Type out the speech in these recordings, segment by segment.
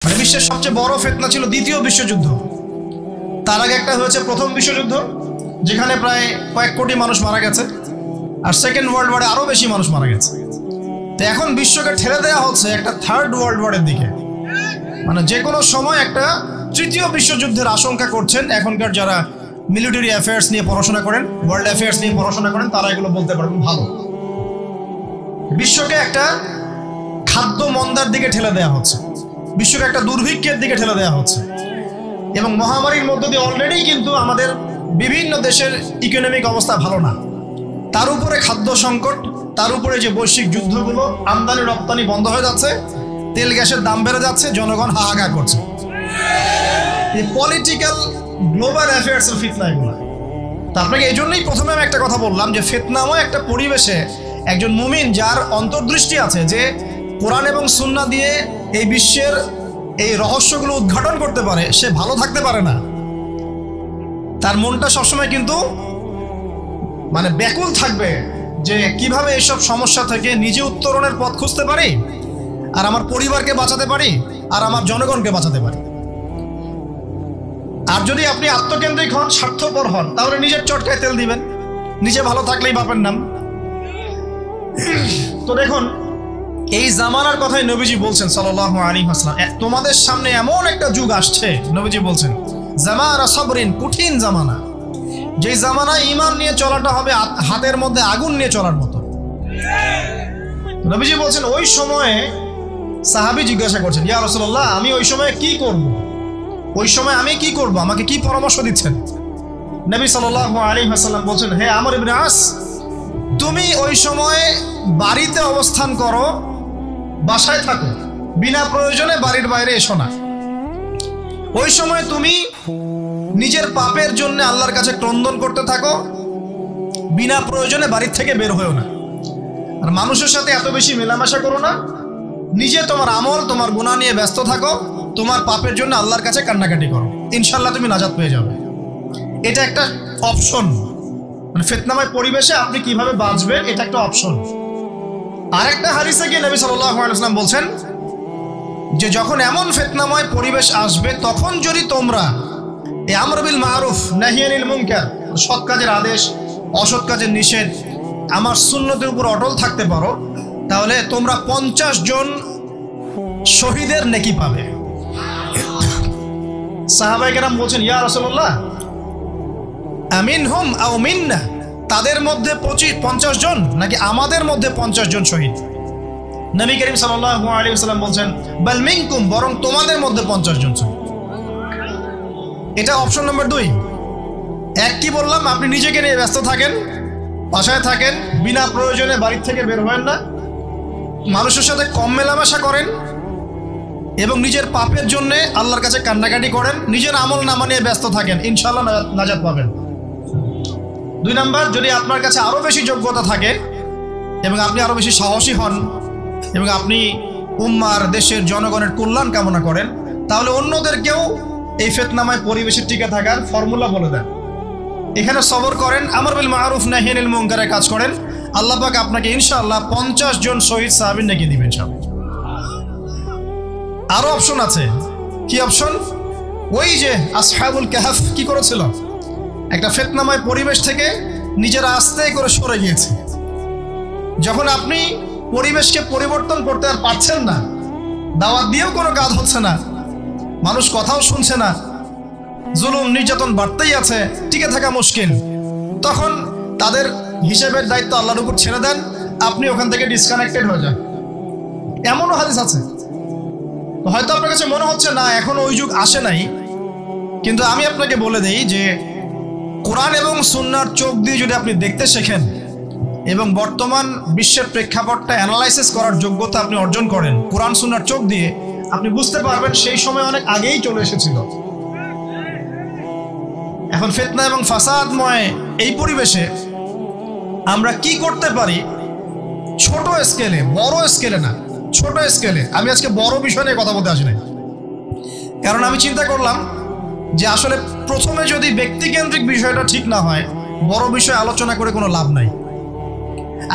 মানে বিশ্বের সবচেয়ে বড় ফিতনা ছিল দ্বিতীয় বিশ্বযুদ্ধ। তার আগে একটা হয়েছে প্রথম বিশ্বযুদ্ধ, যেখানে প্রায় কয়েক কোটি মানুষ মারা গেছে, আর সেকেন্ড ওয়ার্ল্ড ওয়ারে আরো বেশি মানুষ মারা গেছে। তো এখন বিশ্বকে ঠেলে দেওয়া হচ্ছে একটা থার্ড ওয়ার্ল্ড ওয়ারের দিকে, মানে যে কোনো সময় একটা তৃতীয় বিশ্বযুদ্ধের আশঙ্কা করছেন। এখনকার যারা মিলিটারি অ্যাফেয়ার্স নিয়ে পড়াশোনা করেন, ওয়ার্ল্ড অ্যাফেয়ার্স নিয়ে পড়াশোনা করেন, তারা এগুলো বলতে পারবেন ভালো। বিশ্বকে একটা খাদ্য মন্দার দিকে ঠেলে দেওয়া হচ্ছে, বিশ্বকে একটা দুর্ভিক্ষের দিকে ঠেলে দেওয়া হচ্ছে, এবং মহামারীর মধ্য দিয়ে অলরেডি কিন্তু আমাদের বিভিন্ন দেশের ইকোনমিক অবস্থা ভালো না। তার উপরে খাদ্য সংকট, তার উপরে যে বৈশ্বিক যুদ্ধগুলো, আমদানি রপ্তানি বন্ধ হয়ে যাচ্ছে, তেল গ্যাসের দাম বেড়ে যাচ্ছে, জনগণ হাহাকার করছে। এই পলিটিক্যাল গ্লোবাল অ্যাফেয়ার্সের ফিতনা এগুলো। তা আপনাকে এই জন্যই প্রথমে আমি একটা কথা বললাম যে ফিতনাময় একটা পরিবেশে একজন মুমিন যার অন্তর্দৃষ্টি আছে, যে কোরআন এবং সুন্নাহ দিয়ে এই বিশ্বের এই রহস্যগুলো উদ্ঘাটন করতে পারে, সে ভালো থাকতে পারে না। তার মনটা সবসময় কিন্তু মানে ব্যাকুল থাকবে যে কিভাবে এইসব সমস্যা থেকে নিজে উত্তরণের পথ খুঁজতে পারি, আর আমার পরিবারকে বাঁচাতে পারি, আর আমার জনগণকে বাঁচাতে পারি। আর যদি আপনি আত্মকেন্দ্রিক হন, স্বার্থপর হন, তাহলে নিজের চটকায় তেল দিবেন, নিজে ভালো থাকলেই বাপের নাম। তো দেখুন, এই জামানার কথাই নবীজি বলছেন সাল্লাল্লাহু আলাইহি ওয়াসাল্লাম, তোমাদের সামনে এমন একটা যুগ আসছে, নবীজি বলছেন জামানা সাবরিন, কঠিন জামানা, যে জামানায় ঈমান নিয়ে চলাটা হবে হাতের মধ্যে আগুন নিয়ে চলার মতো। নবীজি বলছেন ওই সময়ে সাহাবী জিজ্ঞাসা করছেন, ইয়া রাসূলুল্লাহ, আমি ওই সময়ে কি করব? ওই সময় আমি কি করব? আমাকে কি পরামর্শ দিচ্ছেন? নবী সাল্লাল্লাহু আলাইহি ওয়াসাল্লাম বলছেন, হে আমর ইবনে আস, তুমি ওই সময়ে বাড়িতে অবস্থান করো, বাসায় থাকো, বিনা প্রয়োজনে বাড়ির বাইরে এসো না। ওই সময় তুমি নিজের পাপের জন্য আল্লাহর কাছে ক্রন্দন করতে থাকো, বিনা প্রয়োজনে বাড়ির থেকে বের হয়েও না। আর মানুষের সাথে এত বেশি মেলামেশা করো না, নিজে তোমার আমল, তোমার গুনাহ নিয়ে ব্যস্ত থাকো, তোমার পাপের জন্য আল্লাহর কাছে কান্নাকাটি করো, ইনশাল্লাহ তুমি নাজাত পেয়ে যাবে। এটা একটা অপশন, মানে ফিতনাময় পরিবেশে আপনি কিভাবে বাঁচবেন, এটা একটা অপশন। আরেকটা হাদিসে গিয়ে নবী সাল্লাল্লাহু আলাইহি ওয়াসাল্লাম বলছেন যে যখন এমন ফিতনাময় পরিবেশ আসবে, তখন যদি তোমরা এই আমর বিল মারুফ নাহি আনিল মুনকার, সৎ কাজের আদেশ, অসৎ কাজের নিষেধ, আমার সুন্নতের উপর অটল থাকতে পারো, তাহলে তোমরা 50 জন শহীদের নেকি পাবে। সাহাবায়ে কেরাম বলছেন, ইয়া রাসূলুল্লাহ, আমিনহুম আও মিন্না, তাদের মধ্যে 50 জন নাকি আমাদের মধ্যে 50 জন শহীদ? নবী করিম সাল্লাল্লাহু আলাইহি ওয়াসাল্লাম বলছেন, বাল মিনকুম, বরং তোমাদের মধ্যে 50 জন শহীদ। এটা অপশন নম্বর 2। এক কি বললাম, আপনি নিজেকে নিয়ে ব্যস্ত থাকেন, বাসায় থাকেন, বিনা প্রয়োজনে বাড়ির থেকে বের হবেন না, মানুষের সাথে কম মেলামেশা করেন, এবং নিজের পাপের জন্য আল্লাহর কাছে কান্নাকাটি করেন, নিজের আমল নামা নিয়ে ব্যস্ত থাকেন, ইনশাআল্লাহ নাজাত পাবেন। 2 নাম্বার, যদি আপনার কাছে আরো বেশি যোগ্যতা থাকে এবং আপনি আরো বেশি সাহসী হন এবং আপনি উম্মার, দেশের জনগণের কল্যাণ কামনা করেন, তাহলে অন্যদেরকেও এই ফিতনাময় পরিবেশে টিকে থাকার ফর্মুলা বলে দেন। এখানে সবর করেন, আমর বিল মারুফ নাহি আনিল মুনকারের কাজ করেন, আল্লাহ পাক আপনাকে ইনশাআল্লাহ 50 জন শহীদ সাহাবী নেকি দিবেন। আরো অপশন আছে। কি অপশন? ওই যে আসহাবুল কাহফ কি করেছিল, একটা ফিতনাময় পরিবেশ থেকে নিজেরা আস্তে করে সরে গিয়েছে। যখন আপনি পরিবেশকে পরিবর্তন করতে আর পারছেন না, দাওয়াত দিয়েও কোনো কাজ হচ্ছে না, মানুষ কথাও শুনছে না, জুলুম নির্যাতন বাড়তেই আছে, টিকে থাকা মুশকিল, তখন তাদের হিসেবের দায়িত্ব আল্লাহর উপর ছেড়ে দেন, আপনি ওখান থেকে ডিসকানেক্টেড হয়ে যান। এমনও হাদিস আছে। হয়তো আপনার কাছে মনে হচ্ছে না এখনো ওই যুগ আসে নাই, কিন্তু আমি আপনাকে বলে দেই যে কোরআন এবং সুন্নাহর চোখ দিয়ে যদি আপনি দেখতে শেখেন এবং বর্তমান বিশ্বের প্রেক্ষাপটটা অ্যানালাইসিস করার যোগ্যতা আপনি অর্জন করেন কোরআন সুন্নাহর চোখ দিয়ে, আপনি বুঝতে পারবেন সেই সময় অনেক আগেই চলে এসেছিল। এখন ফিতনা এবং ফাসাদময় এই পরিবেশে আমরা কি করতে পারি, ছোট স্কেলে, বড় স্কেলে না, ছোট স্কেলে। আমি আজকে বড় বিষয় নিয়ে কথা বলতে আসি নাই, কারণ আমি চিন্তা করলাম যে আসলে প্রথমে যদি ব্যক্তিকেন্দ্রিক বিষয়টা ঠিক না হয়, বড় বিষয় আলোচনা করে কোনো লাভ নাই।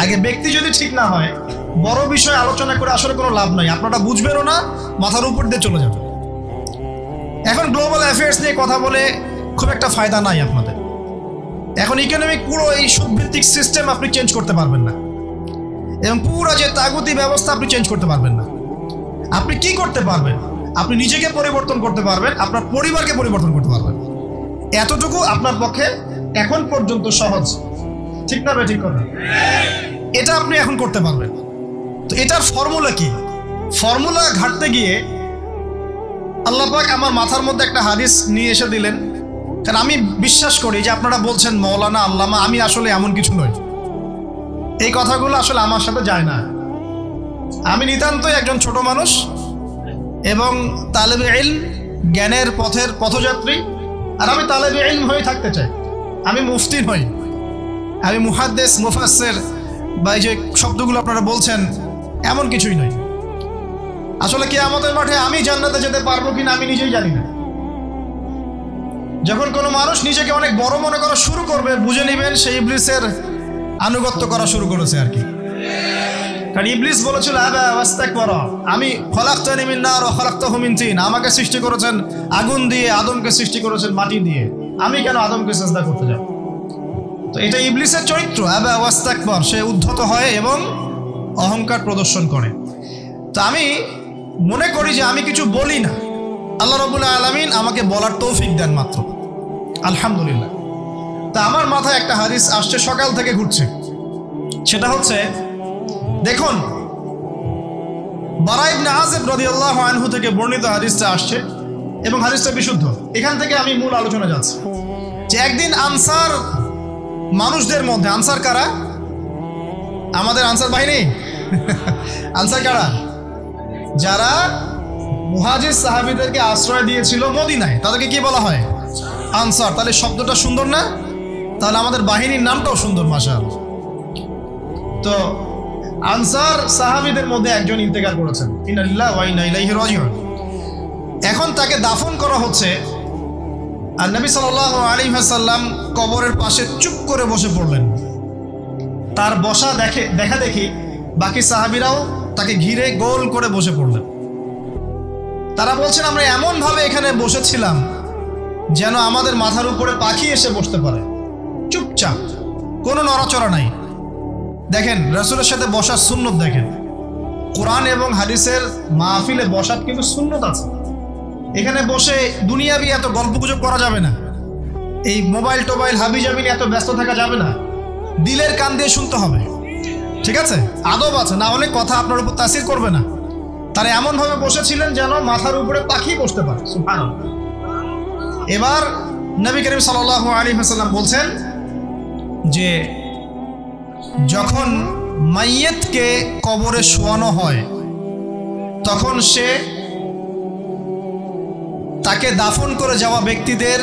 আগে ব্যক্তি যদি ঠিক না হয়, বড় বিষয় আলোচনা করে আসলে কোনো লাভ নাই, আপনারা বুঝবেনও না, মাথার উপর দিয়ে চলে যাবে। এখন গ্লোবাল অ্যাফেয়ার্স নিয়ে কথা বলে খুব একটা ফায়দা নাই আপনাদের। এখন ইকোনমিক পুরো এই সুদভিত্তিক সিস্টেম আপনি চেঞ্জ করতে পারবেন না, এবং পুরো যে তাগুতি ব্যবস্থা আপনি চেঞ্জ করতে পারবেন না। আপনি কি করতে পারবেন? আপনি নিজেকে পরিবর্তন করতে পারবেন, আপনার পরিবারকে পরিবর্তন করতে পারবেন। এতটুকু আপনার পক্ষে এখন পর্যন্ত সহজ, ঠিক না ভাই? ঠিক কথা। এটা আপনি এখন করতে পারবেন। তো এটার ফর্মুলা কি? ফর্মুলা ঘাটতে গিয়ে আল্লাহ পাক আমার মাথার মধ্যে একটা হাদিস নিয়ে এসে দিলেন। কারণ আমি বিশ্বাস করি যে আপনারা বলছেন মৌলানা, আল্লামা, আমি আসলে এমন কিছু নই। এই কথাগুলো আসলে আমার সাথে যায় না। আমি নিতান্তই একজন ছোট মানুষ এবং তালেবে ইলম, জ্ঞানের পথের পথযাত্রী। আর আমি তালেবে ইলম হয়ে থাকতে চাই। আমি মুফতি নই, আমি মুহাদ্দিস, মুফাসসির বা এই যে শব্দগুলো আপনারা বলছেন, এমন কিছুই নয়। আসলে কিয়ামতের মাঠে আমি জান্নাতে যেতে পারবো কিনা আমি নিজেই জানি না। যখন কোনো মানুষ নিজেকে অনেক বড় মনে করা শুরু করবে, বুঝে নেবেন সে ইবলিসের আনুগত্য করা শুরু করেছে আর কি। কারণ ইবলিস বলেছিল আবা ওয়াস্তাকবারা, আমি খলাকতানি মিন নার ওয়া খলাকতাহু মিন তিন, আমাকে সৃষ্টি করেছেন আগুন দিয়ে, আদমকে সৃষ্টি করেছেন মাটি দিয়ে, আমি কেন আদমকে সিজদা করতে যাব? তো এটা ইবলিসের চরিত্র, আবা ওয়াস্তাকবার, সে উদ্ধত হয় এবং অহংকার প্রদর্শন করে। তো আমি মনে করি যে আমি কিছু বলি না, আল্লাহ রাব্বুল আলামিন আমাকে বলার তৌফিক দেন মাত্র, আলহামদুলিল্লাহ। তা আমার মাথায় একটা হাদিস আসছে, সকাল থেকে ঘুরছে। সেটা হচ্ছে, দেখুন, বারা ইবনে আযিব রাদিয়াল্লাহু আনহু থেকে বর্ণিত হাদিসটা আসছে এবং হাদিসটা বিশুদ্ধ। এখান থেকে আমি মূল আলোচনা যাচ্ছি যে একদিন আনসার মানুষদের মধ্যে, আনসার কারা? আমাদের আনসার বাহিনী। আনসার কারা? যারা মুহাজির সাহাবীদেরকে আশ্রয় দিয়েছিল মদিনায়, তাদেরকে কি বলা হয়? আনসার। তাহলে শব্দটা সুন্দর না? তাহলে আমাদের বাহিনীর নামটাও সুন্দর, মাশাআল্লাহ। তো আনসার সাহাবীদের মধ্যে একজন ইন্তেকাল করেছেন, ইন্না লিল্লাহি ওয়া ইন্না ইলাইহি রাজিউন। এখন তাকে দাফন করা হচ্ছে, আর নবী সাল্লাল্লাহু আলাইহি ওয়াসাল্লাম কবরের পাশে চুপ করে বসে পড়লেন। তার বসা দেখা দেখি বাকি সাহাবীরাও তাকে ঘিরে গোল করে বসে পড়লেন। তারা বলছেন, আমরা এমন ভাবে এখানে বসেছিলাম যেন আমাদের মাথার উপরে পাখি এসে বসতে পারে, চুপচাপ, কোনো নড়াচড়া নাই। দেখেন রাসূলের সাথে বসার সুন্নত, দেখেন কোরআন এবং হাদিসের মাহফিলে বসার কিন্তু সুন্নত আছে। এখানে বসে দুনিয়াবি এত গল্পগুজব করা যাবে না, এই মোবাইল টোবাইল হাবিজাবি নিয়ে এত ব্যস্ত থাকা যাবে না, দিলের কান দিয়ে শুনতে হবে, ঠিক আছে? আদব আছে, না হলে কথা আপনার উপর তাসির করবে না। তারা এমনভাবে বসেছিলেন যেন মাথার উপরে পাখি বসতে পারে, সুবহানাল্লাহ। এবার নবী করিম সাল্লাল্লাহু আলাইহি ওয়াসাল্লাম বলছেন যে যখন মাইয়েতকে কবরে শোয়ানো হয় তখন সে তাকে দাফন করে যাওয়া ব্যক্তিদের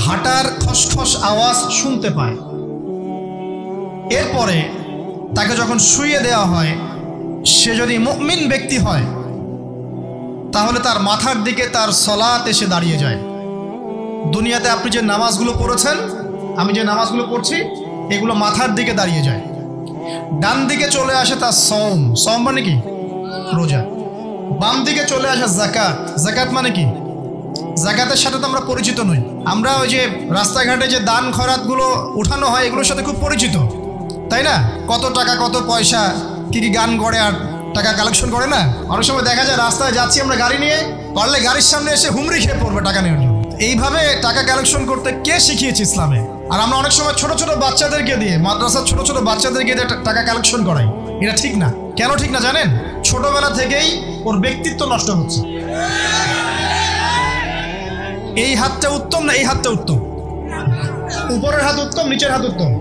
হাঁটার খসখস আওয়াজ শুনতে পায়। এরপরে তাকে যখন শুইয়ে দেওয়া হয়, সে যদি মুমিন ব্যক্তি হয় তাহলে তার মাথার দিকে তার সলাত এসে দাঁড়িয়ে যায়। দুনিয়াতে আপনি যে নামাজগুলো পড়েছেন, আমি যে নামাজগুলো পড়ছি, এগুলো মাথার দিকে দাঁড়িয়ে যায়। ডান দিকে চলে আসে তার সওম, সওম মানে কি? রোজা। বাম দিকে চলে আসে যাকাত, যাকাত মানে কি? যাকাতের সাথে তো আমরা পরিচিত নই। আমরা ওই যে রাস্তাঘাটে যে দান খয়রাতগুলো উঠানো হয় এগুলোর সাথে খুব পরিচিত, তাই না? কত টাকা, কত পয়সা, কি কি গান করে আর টাকা কালেকশন করে না? অনেক সময় দেখা যায় রাস্তায় যাচ্ছি আমরা গাড়ি নিয়ে, পারলে গাড়ির সামনে এসে হুমড়ি খেয়ে পড়বে টাকা নেওয়ার জন্য। এইভাবে টাকা কালেকশন করতে কে শিখিয়েছে ইসলামে? আর আমরা অনেক সময় ছোট ছোট বাচ্চাদেরকে দিয়ে, মাদ্রাসার ছোট ছোট বাচ্চাদেরকে দিয়ে টাকা কালেকশন করাই। এটা ঠিক না। কেন ঠিক না জানেন? ছোটবেলা থেকেই ওর ব্যক্তিত্ব নষ্ট হচ্ছে। এই হাতটা উত্তম না এই হাতটা উত্তম? উপরের হাত উত্তম, নিচের হাত উত্তম?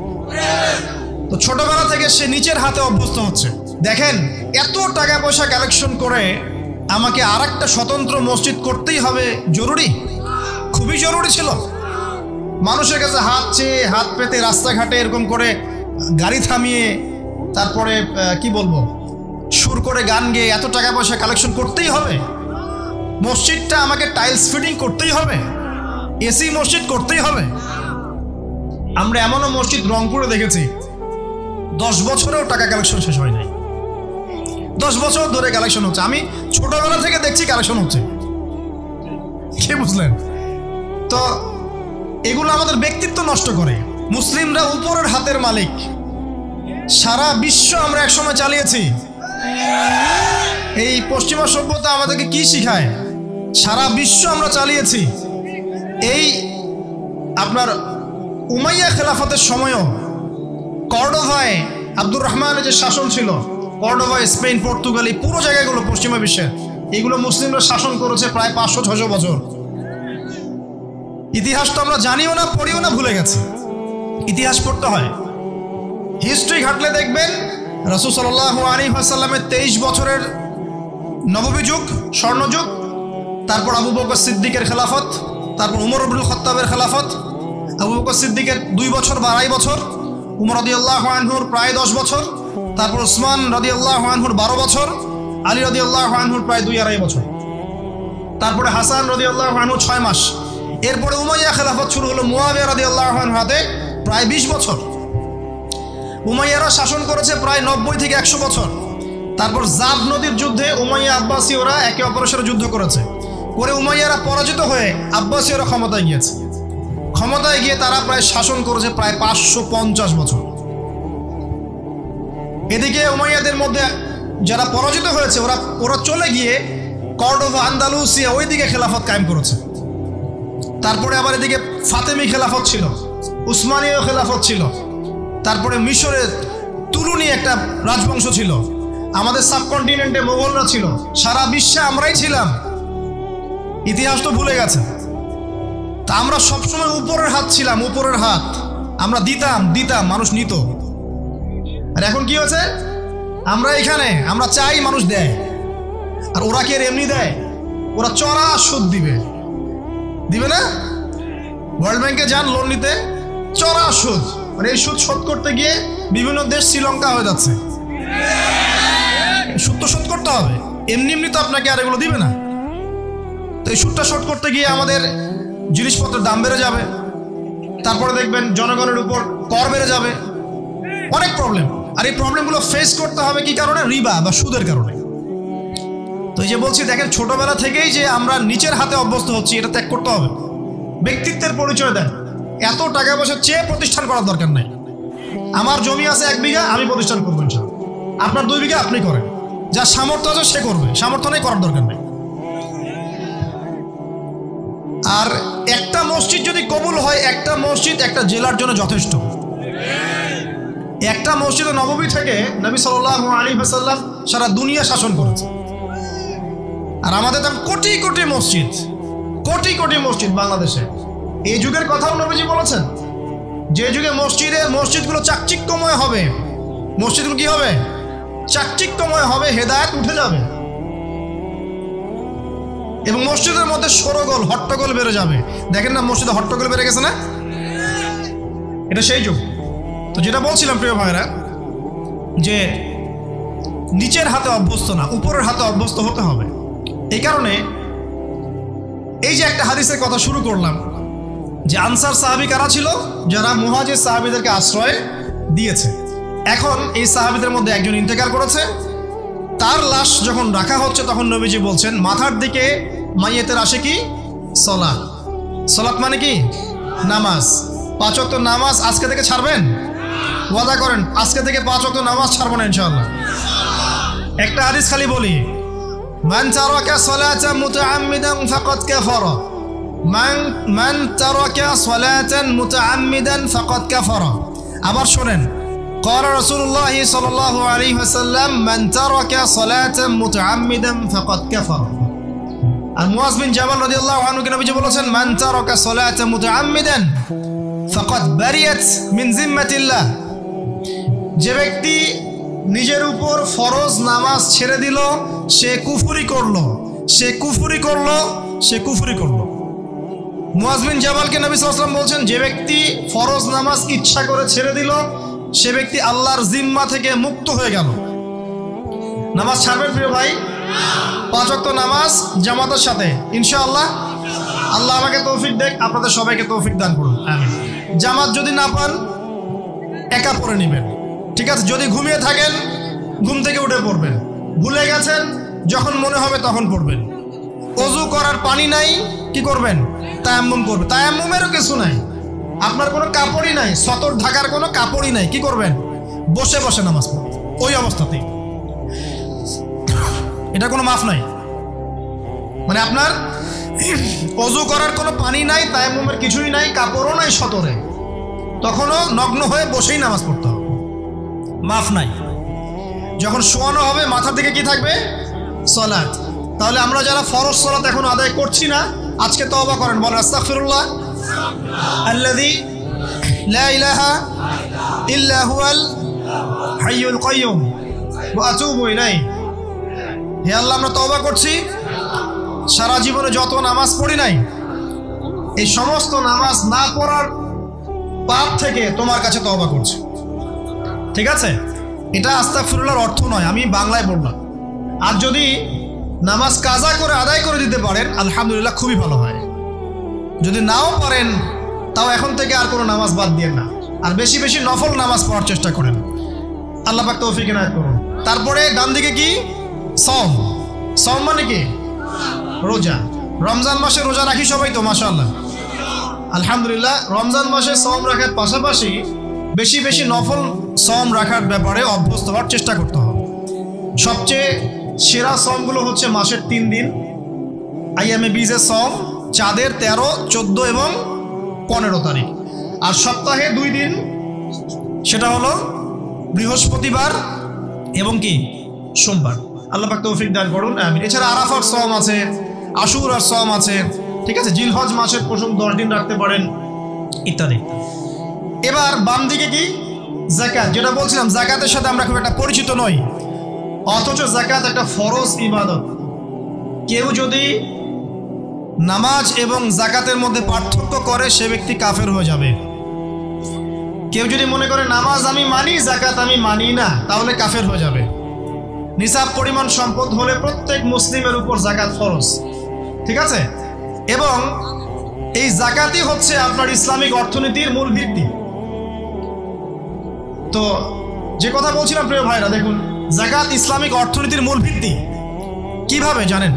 তো ছোটবেলা থেকে সে নিচের হাতে অভ্যস্ত হচ্ছে। দেখেন, এত টাকা পয়সা কালেকশন করে আমাকে আরেকটা স্বতন্ত্র মসজিদ করতেই হবে জরুরি, খুবই জরুরি ছিল। মানুষের কাছে হাত চেয়ে, হাত পেতে রাস্তাঘাটে এরকম করে গাড়ি থামিয়ে, তারপরে কি বলবো, সুর করে গান গেয়ে এত টাকা পয়সা কালেকশন করতেই হবে? মসজিদটা আমাকে টাইলস ফিটিং করতেই হবে, এসি মসজিদ করতেই হবে? আমরা এমনও মসজিদ রংপুরে দেখেছি 10 বছরেও টাকা কালেকশন শেষ হয় নাই। 10 বছর ধরে কালেকশন হচ্ছে। আমি ছোটবেলা থেকে দেখছি কালেকশন হচ্ছে, কি বুঝলেন? তো এগুলো আমাদের ব্যক্তিত্ব নষ্ট করে। মুসলিমরা উপরের হাতের মালিক। সারা বিশ্ব আমরা একসময় চালিয়েছি। এই পশ্চিমা সভ্যতা আমাদেরকে কি শিখায়? সারা বিশ্ব আমরা চালিয়েছি। এই আপনার উমাইয়া খেলাফতের সময়ও কর্ডোভায় আব্দুর রহমানের যে শাসন ছিল, কর্ডোভায়, স্পেন, পর্তুগাল, এই পুরো জায়গাগুলো পশ্চিমা বিশ্বের, এগুলো মুসলিমরা শাসন করেছে প্রায় 500-600 বছর। ইতিহাস তো আমরা জানিও না, পড়িও না, ভুলে গেছি। ইতিহাস পড়তে হয়। হিস্ট্রি ঘাটলে দেখবেন রাসূল সাল্লাল্লাহু আলাইহি ওয়াসাল্লামের 23 বছরের নববী যুগ, স্বর্ণযুগ, তারপর আবু বকর সিদ্দিকের খেলাফত, তারপর উমর ইবনুল খাত্তাবের খেলাফত। আবু বকর সিদ্দিকের 2 বছর বা 2.5 বছর, উমর রাদিয়াল্লাহু আনহুর প্রায় 10 বছর, তারপর উসমান রাদিয়াল্লাহু আনহুর 12 বছর, আলী রাদিয়াল্লাহু আনহুর প্রায় 2-2.5 বছর, তারপরে হাসান রাদিয়াল্লাহু আনহু 6 মাস। এরপরে উমাইয়া খেলাফত শুরু হলো মুয়াবিয়া রাদিয়াল্লাহু আনহুর হাতে, প্রায় 20 বছর। উমাইয়ারা শাসন করেছে প্রায় 90 থেকে 100 বছর। তারপর জাব নদীর যুদ্ধে উমাইয়া আব্বাসীয়রা একে অপরের সাথে যুদ্ধ করেছে, করে উমাইয়ারা পরাজিত হয়ে আব্বাসীয়রা ক্ষমতায় গিয়েছে। ক্ষমতায় গিয়ে তারা প্রায় শাসন করেছে প্রায় 550 বছর। এদিকে উমাইয়াদের মধ্যে যারা পরাজিত হয়েছে ওরা চলে গিয়ে কর্ডোভা, আন্দালুসিয়া, ওইদিকে খেলাফত কায়েম করেছে। তারপরে আবার এদিকে ফাতেমি খেলাফত ছিল, উসমানীয় খেলাফত ছিল, তারপরে মিশরের তুলুনি একটা রাজবংশ ছিল, আমাদের সাবকন্টিনেন্টে মোগলরা ছিল, সারা বিশ্বে আমরাই ছিলাম। ইতিহাস তো ভুলে গেছে। তা আমরা সবসময় উপরের হাত ছিলাম, উপরের হাত। আমরা দিতাম, মানুষ নিত। আর এখন কি হয়েছে? আমরা এখানে, আমরা চাই, মানুষ দেয়। আর ওরা কি এমনি দেয়? ওরা চড়া সুদ দিবে না? ওয়ার্ল্ড ব্যাংকে যান লোন নিতে, চড়া সুদ। আর এই সুদ শোধ করতে গিয়ে বিভিন্ন দেশ শ্রীলঙ্কা হয়ে যাচ্ছে। সুদ তো শোধ করতে হবে, এমনি তো আপনাকে আর এগুলো দিবে না। তো এই সুদটা শোধ করতে গিয়ে আমাদের জিনিসপত্রের দাম বেড়ে যাবে, তারপরে দেখবেন জনগণের উপর কর বেড়ে যাবে, অনেক প্রবলেম। আর এই প্রবলেমগুলো ফেস করতে হবে কি কারণে? রিবা বা সুদের কারণে। তো এই যে বলছি, দেখেন ছোটবেলা থেকেই যে আমরা নিচের হাতে অভ্যস্ত হচ্ছি, এটা ত্যাগ করতে হবে। ব্যক্তিত্বের পরিচয় দেন। এত টাকা পয়সা চেয়ে প্রতিষ্ঠান করার দরকার নাই। আমার জমি আছে 1 বিঘা, আমি প্রতিষ্ঠান করবো ইনশাআল্লাহ। আপনার 2 বিঘা আপনি করেন, যার সামর্থ্য আছে সে করবে, সামর্থ্য নেই করার দরকার নেই। আর একটা মসজিদ যদি কবুল হয়, একটা মসজিদ একটা জেলার জন্য যথেষ্ট। একটা মসজিদে নববী থেকে নবী সাল্লাল্লাহু আলাইহি ওয়াসাল্লাম সারা দুনিয়া শাসন করেছে। আর আমাদের তো কোটি কোটি মসজিদ বাংলাদেশে। এই যুগের কথাও নবীজি বলেছেন, যে যুগে মসজিদগুলো চাকচিক্যময় হবে, মসজিদগুলো কি হবে? চাকচিক্যময় হবে, হেদায়েত উঠে যাবে, এবং মসজিদের মধ্যে শোরগোল, হট্টগোল বেড়ে যাবে। দেখেন না মসজিদে হট্টগোল বেড়ে গেছে না? এটা সেই যুগ। তো যেটা বলছিলাম প্রিয় ভাইরা, যে নিচের হাতে অভ্যস্ত না, উপরের হাতে অভ্যস্ত হতে হবে। এই কারণে এই যে একটা হাদিসের কথা শুরু করলাম, যে আনসার সাহাবী কারা ছিল? যারা মুহাজির সাহাবীদেরকে আশ্রয় দিয়েছে। এখন এই সাহাবীদের মধ্যে একজন ইন্তেকাল করেছে। তার লাশ যখন রাখা হচ্ছে, তখন নবীজি বলছেন, মাথার দিকে মাইয়েতের আসে কি? সলাত। সলাত মানে কি? নামাজ। 5 ওয়াক্ত নামাজ আজকে থেকে ছাড়বেন? ওয়াদা করেন আজকে থেকে 5 ওয়াক্ত নামাজ ছাড়বো না ইনশাআল্লাহ। একটা হাদিস খালি বলি, মান তারাকা সালাতান মুতাআম্মিদান ফাকাদ কাফারা। মান তারাকা সালাতান মুতাআম্মিদান ফাকাদ কাফারা। আবার শুনেন, قال رسول الله صلى الله عليه وسلم من ترك صلاة متعمدا فقد كفر. আর মুয়াজ বিন জাবাল রাদিয়াল্লাহু আনহু কে নবীজি বলেছেন, মান তারাকা সালাতা মুতাআম্মিদান ফাকাদ বারিয়াত মিন জিম্মাতিল্লাহ। যে ব্যক্তি নিজের উপর ফরজ নামাজ ছেড়ে দিল, সে কুফরি করলো। মুয়াজ বিন জাবালকে নবী সাল্লাল্লাহু আলাইহি ওয়াসাল্লাম বলছেন, যে ব্যক্তি ফরজ নামাজ ইচ্ছা করে ছেড়ে দিল, সে ব্যক্তি আল্লাহর জিম্মা থেকে মুক্ত হয়ে গেল। নামাজ ছাড়বেন প্রিয় ভাই? 5 ওয়াক্ত নামাজ জামাতের সাথে ইনশাআল্লাহ। আল্লাহ আমাকে তৌফিক দেখ, আপনাদের সবাইকে তৌফিক দান করুন, আমিন। জামাত যদি না পান, একা পড়ে নেবেন, ঠিক আছে? যদি ঘুমিয়ে থাকেন, ঘুম থেকে উঠে পড়বেন। ভুলে গেছেন, যখন মনে হবে তখন পড়বেন। অজু করার পানি নাই, কি করবেন? তায়াম্মুম করবেন। তায়াম্মুমেরও কিছু নাই, আপনার কোনো কাপড়ই নাই, সতর ঢাকার কোনো কাপড়ই নাই, কি করবেন? বসে বসে নামাজ পড়বেন ওই অবস্থাতেই। এটা কোনো মাফ নাই। মানে আপনার অজু করার কোনো পানি নাই, তায়াম্মুমের কিছুই নাই, কাপড়ও নাই সতরে, তখনও নগ্ন হয়ে বসেই নামাজ পড়তে হবে, মাফ নাই। যখন শোয়ানো হবে মাথার দিকে কি থাকবে? সালাত। তাহলে আমরা যারা ফরজ সালাত এখন আদায় করছি না, আজকে তওবা করেন, বলেন আস্তাগফিরুল্লাহ আল্লাযী লা ইলাহা ইল্লা হুয়াল হাইয়ুল কাইয়্যুম ওয়া আতুবু ইলাইহি। হে আল্লাহ, আমরা তওবা করছি, সারা জীবনে যত নামাজ পড়ি নাই, এই সমস্ত নামাজ না পড়ার পাপ থেকে তোমার কাছে তওবা করছি। ঠিক আছে, এটা আস্তাগফিরুল্লাহর অর্থ নয়, আমি বাংলায় বললাম। আর যদি নামাজ কাজা করে আদায় করে দিতে পারেন আলহামদুলিল্লাহ, খুবই ভালো হয়। যদি নাও পারেন তাও এখন থেকে আর কোনো নামাজ বাদ দিয়ে না, আর বেশি বেশি নফল নামাজ পড়ার চেষ্টা করেন। আল্লাহ পাক তৌফিক ইনায়াত করুন। তারপরে ডান দিকে কি? সওম। সওম মানে কি? রোজা। রমজান মাসে রোজা রাখি সবাই তো, মাশাআল্লাহ, আলহামদুলিল্লাহ। রমজান মাসে সওম রাখার পাশাপাশি বেশি বেশি নফল সওম রাখার ব্যাপারে অভ্যস্ত হওয়ার চেষ্টা করতে হবে। সবচেয়ে সেরা সওমগুলো হচ্ছে মাসের 3 দিন, আইয়ামে বীজের সওম, চাঁদের 13, 14 এবং 15 তারিখ। আর সপ্তাহে 2 দিন, সেটা হলো বৃহস্পতিবার এবং কি সোমবার। আল্লাহ পাক তৌফিক দান করুন, আমিন। এছাড়া আরাফার সওম আছে, আশুরার সওম আছে, ঠিক আছে, জিলহজ মাসের প্রথম 10 দিন রাখতে পারেন, ইত্যাদি। এবার বাম দিকে কি? যাকাত। যেটা বলছিলাম, যাকাতের সাথে আমরা খুব একটা পরিচিত নই, অথচ যাকাত একটা ফরজ ইবাদত। কেউ যদি নামাজ এবং যাকাতের মধ্যে পার্থক্য করে, সে ব্যক্তি কাফের হয়ে যাবে। কেউ যদি মনে করে নামাজ আমি মানি, যাকাত আমি মানি না, তাহলে কাফের হয়ে যাবে। নিসাব পরিমাণ সম্পদ হলে প্রত্যেক মুসলিমের উপর যাকাত ফরজ, ঠিক আছে। এবং এই যাকাতই হচ্ছে আপনার ইসলামিক অর্থনীতির মূল ভিত্তি। তো যে কথা বলছিলাম প্রিয় ভাইরা, দেখুন, যাকাত ইসলামিক অর্থনীতির মূল ভিত্তি। কিভাবে জানেন?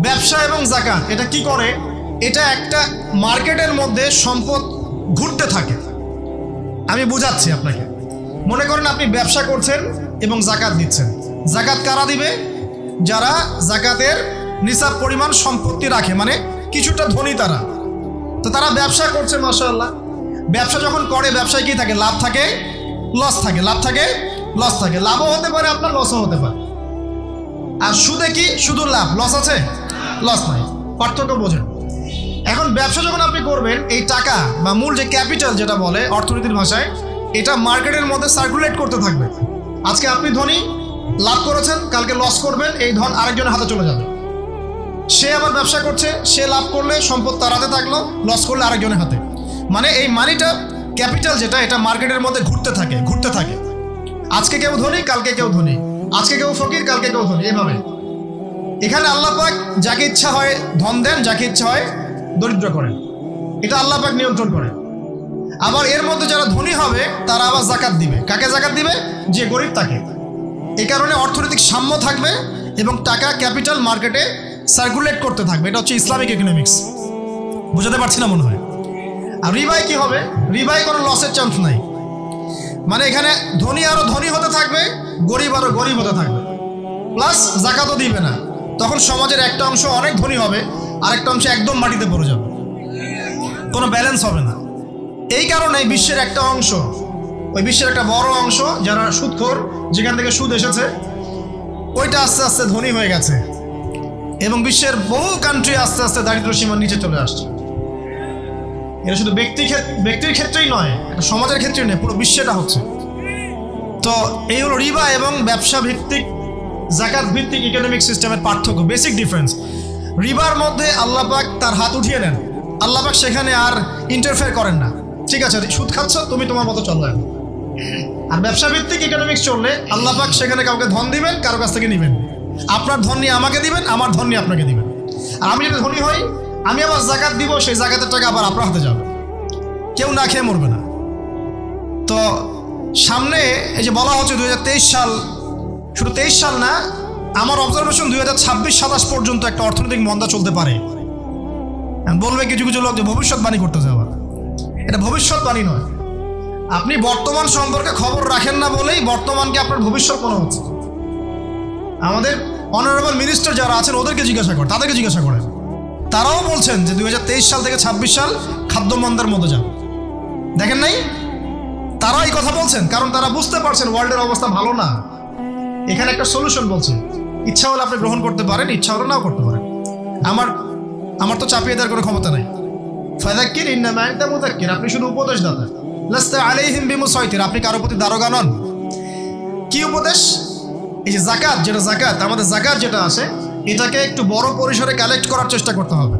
ব্যবসা এবং যাকাত এটা কি করে? এটা একটা মার্কেটের মধ্যে সম্পদ ঘুরতে থাকে। আমি বুঝাচ্ছি আপনাকে। মনে করেন আপনি ব্যবসা করছেন এবং যাকাত দিচ্ছেন। যাকাত কারা দিবে? যারা যাকাতের নিসাব পরিমাণ সম্পত্তি রাখে, মানে কিছুটা ধনী তারা। তো তারা ব্যবসা করছে, মাশাআল্লাহ। ব্যবসা যখন করে, ব্যবসায় কি থাকে? লাভ থাকে, লস থাকে, লাভ থাকে, লস থাকে। লাভও হতে পারে আপনার, লসও হতে পারে। আর সুদে কি? শুধু লাভ, লস আছে? লস নাই। পার্থক্য বোঝেন। এখন ব্যবসা যখন আপনি করবেন, এই টাকা বা মূল যে ক্যাপিটাল যেটা বলে অর্থনীতির ভাষায়, এটা মার্কেটের মধ্যে সার্কুলেট করতে থাকবে। আজকে আপনি ধনী, লাভ করেছেন, কালকে লস করবেন, এই ধন আরেকজনের হাতে চলে যাবে। সে আবার ব্যবসা করছে, সে লাভ করলে সম্পদ তার হাতে থাকলো, লস করলে আরেকজনের হাতে। মানে এই মানিটা, ক্যাপিটাল যেটা, এটা মার্কেটের মধ্যে ঘুরতে থাকে, ঘুরতে থাকে। আজকে কেউ ধনী, কালকে কেউ ধনী, আজকে কেউ ফকির, কালকে কেউ ধনী, এভাবে। এখানে আল্লাহ পাক যাকে ইচ্ছা হয় ধন দেন, যাকে ইচ্ছা হয় দরিদ্র করেন। এটা আল্লাহ পাক নিয়ন্ত্রণ করেন। আবার এর মধ্যে যারা ধনী হবে তারা আবার যাকাত দিবে। কাকে যাকাত দিবে? যে গরিব তাকে। এই কারণে অর্থনৈতিক সাম্য থাকবে এবং টাকা, ক্যাপিটাল মার্কেটে সার্কুলেট করতে থাকবে। এটা হচ্ছে ইসলামিক ইকোনমিক্স। বুঝাতে পারছি না মনে হয়। আর রিবায় কি হবে? রিবায় কোনো লসের চান্স নাই। মানে এখানে ধনী আরো ধনী হতে থাকবে, গরিব আরো গরিব হতে থাকবে, প্লাস যাকাতও দিবে না। তখন সমাজের একটা অংশ অনেক ধনী হবে, আরেকটা অংশ একদম মাটিতে পড়ে যাবে, কোনো ব্যালেন্স হবে না। এই কারণে বিশ্বের একটা অংশ, ওই বিশ্বের একটা বড় অংশ যারা সুদখোর, যেখান থেকে সুদ এসেছে, ওইটা আস্তে আস্তে ধনী হয়ে গেছে এবং বিশ্বের বহু কান্ট্রি আস্তে আস্তে দারিদ্র সীমার নিচে চলে আসছে। এটা শুধু ব্যক্তির ক্ষেত্রেই নয়, এটা সমাজের ক্ষেত্রেই নয়, পুরো বিশ্বেটা হচ্ছে। তো এই হলো রিবা এবং ব্যবসা ভিত্তিক, যাকাত ভিত্তিক ইকোনমিক সিস্টেমের পার্থক্য, বেসিক ডিফারেন্স। রিবার মধ্যে আল্লাহ পাক তার হাত উঠিয়ে নেন, আল্লাহ পাক সেখানে আর ইন্টারফেয়ার করেন না। ঠিক আছে, সুদ খাচ্ছ, তুমি তোমার মতো চলো। আর ব্যবসা ভিত্তিক ইকোনমিক্স চললে আল্লাহ পাক সেখানে কাউকে ধন দিবেন, কারো কাছ থেকে নেবেন। আপনার ধন নিয়ে আমাকে দিবেন, আমার ধন নিয়ে আপনাকে দিবেন। আর আমি যদি ধনী হই, আমি আবার যাকাত দিব, সেই যাকাতের টাকা আবার আপনার হাতে যাবে, কেউ না খেয়ে মরবে না। তো সামনে এই যে বলা হচ্ছে 2023 সাল, শুধু 23 সাল না, আমার অবজারভেশন 2026-27 পর্যন্ত একটা অর্থনৈতিক মন্দা চলতে পারে। বলবে কিছু কিছু লোক যে ভবিষ্যৎবাণী করতেছে, আবার এটা ভবিষ্যৎবাণী নয়। আপনি বর্তমান সম্পর্কে খবর রাখেন না বলেই বর্তমানকে আপনার ভবিষ্যৎ মনে হচ্ছে। আমাদের অনারেবল মিনিস্টার যারা আছেন ওদেরকে জিজ্ঞাসা করেন, তাদেরকে জিজ্ঞাসা করেন, তারাও বলছেন যে 2023 সাল থেকে 26 সাল খাদ্য মন্দার মধ্যে যাবে। দেখেন নাই, তারা এই কথা বলছেন কারণ তারা বুঝতে পারছেন ওয়ার্ল্ডের অবস্থা ভালো না। এখানে একটা সলিউশন বলছে, ইচ্ছা হলে আপনি গ্রহণ করতে পারেন, ইচ্ছা হলে নাও করতে পারেন। আমার তো চাপিয়ে দেওয়ার কোনো ক্ষমতা নাই। ফাযাক্কির ইন্নামা আনতা মুযাক্কির, আপনি শুধু উপদেশদাতা। লাস্তা আলাইহিম বিমুসাইতির, আপনি কারো প্রতি দারোগা নন। কি উপদেশ? এই যে যাকাত, যেটা যাকাত, আমাদের যাকাত যেটা আছে, এটাকে একটু বড় পরিসরে কালেক্ট করার চেষ্টা করতে হবে।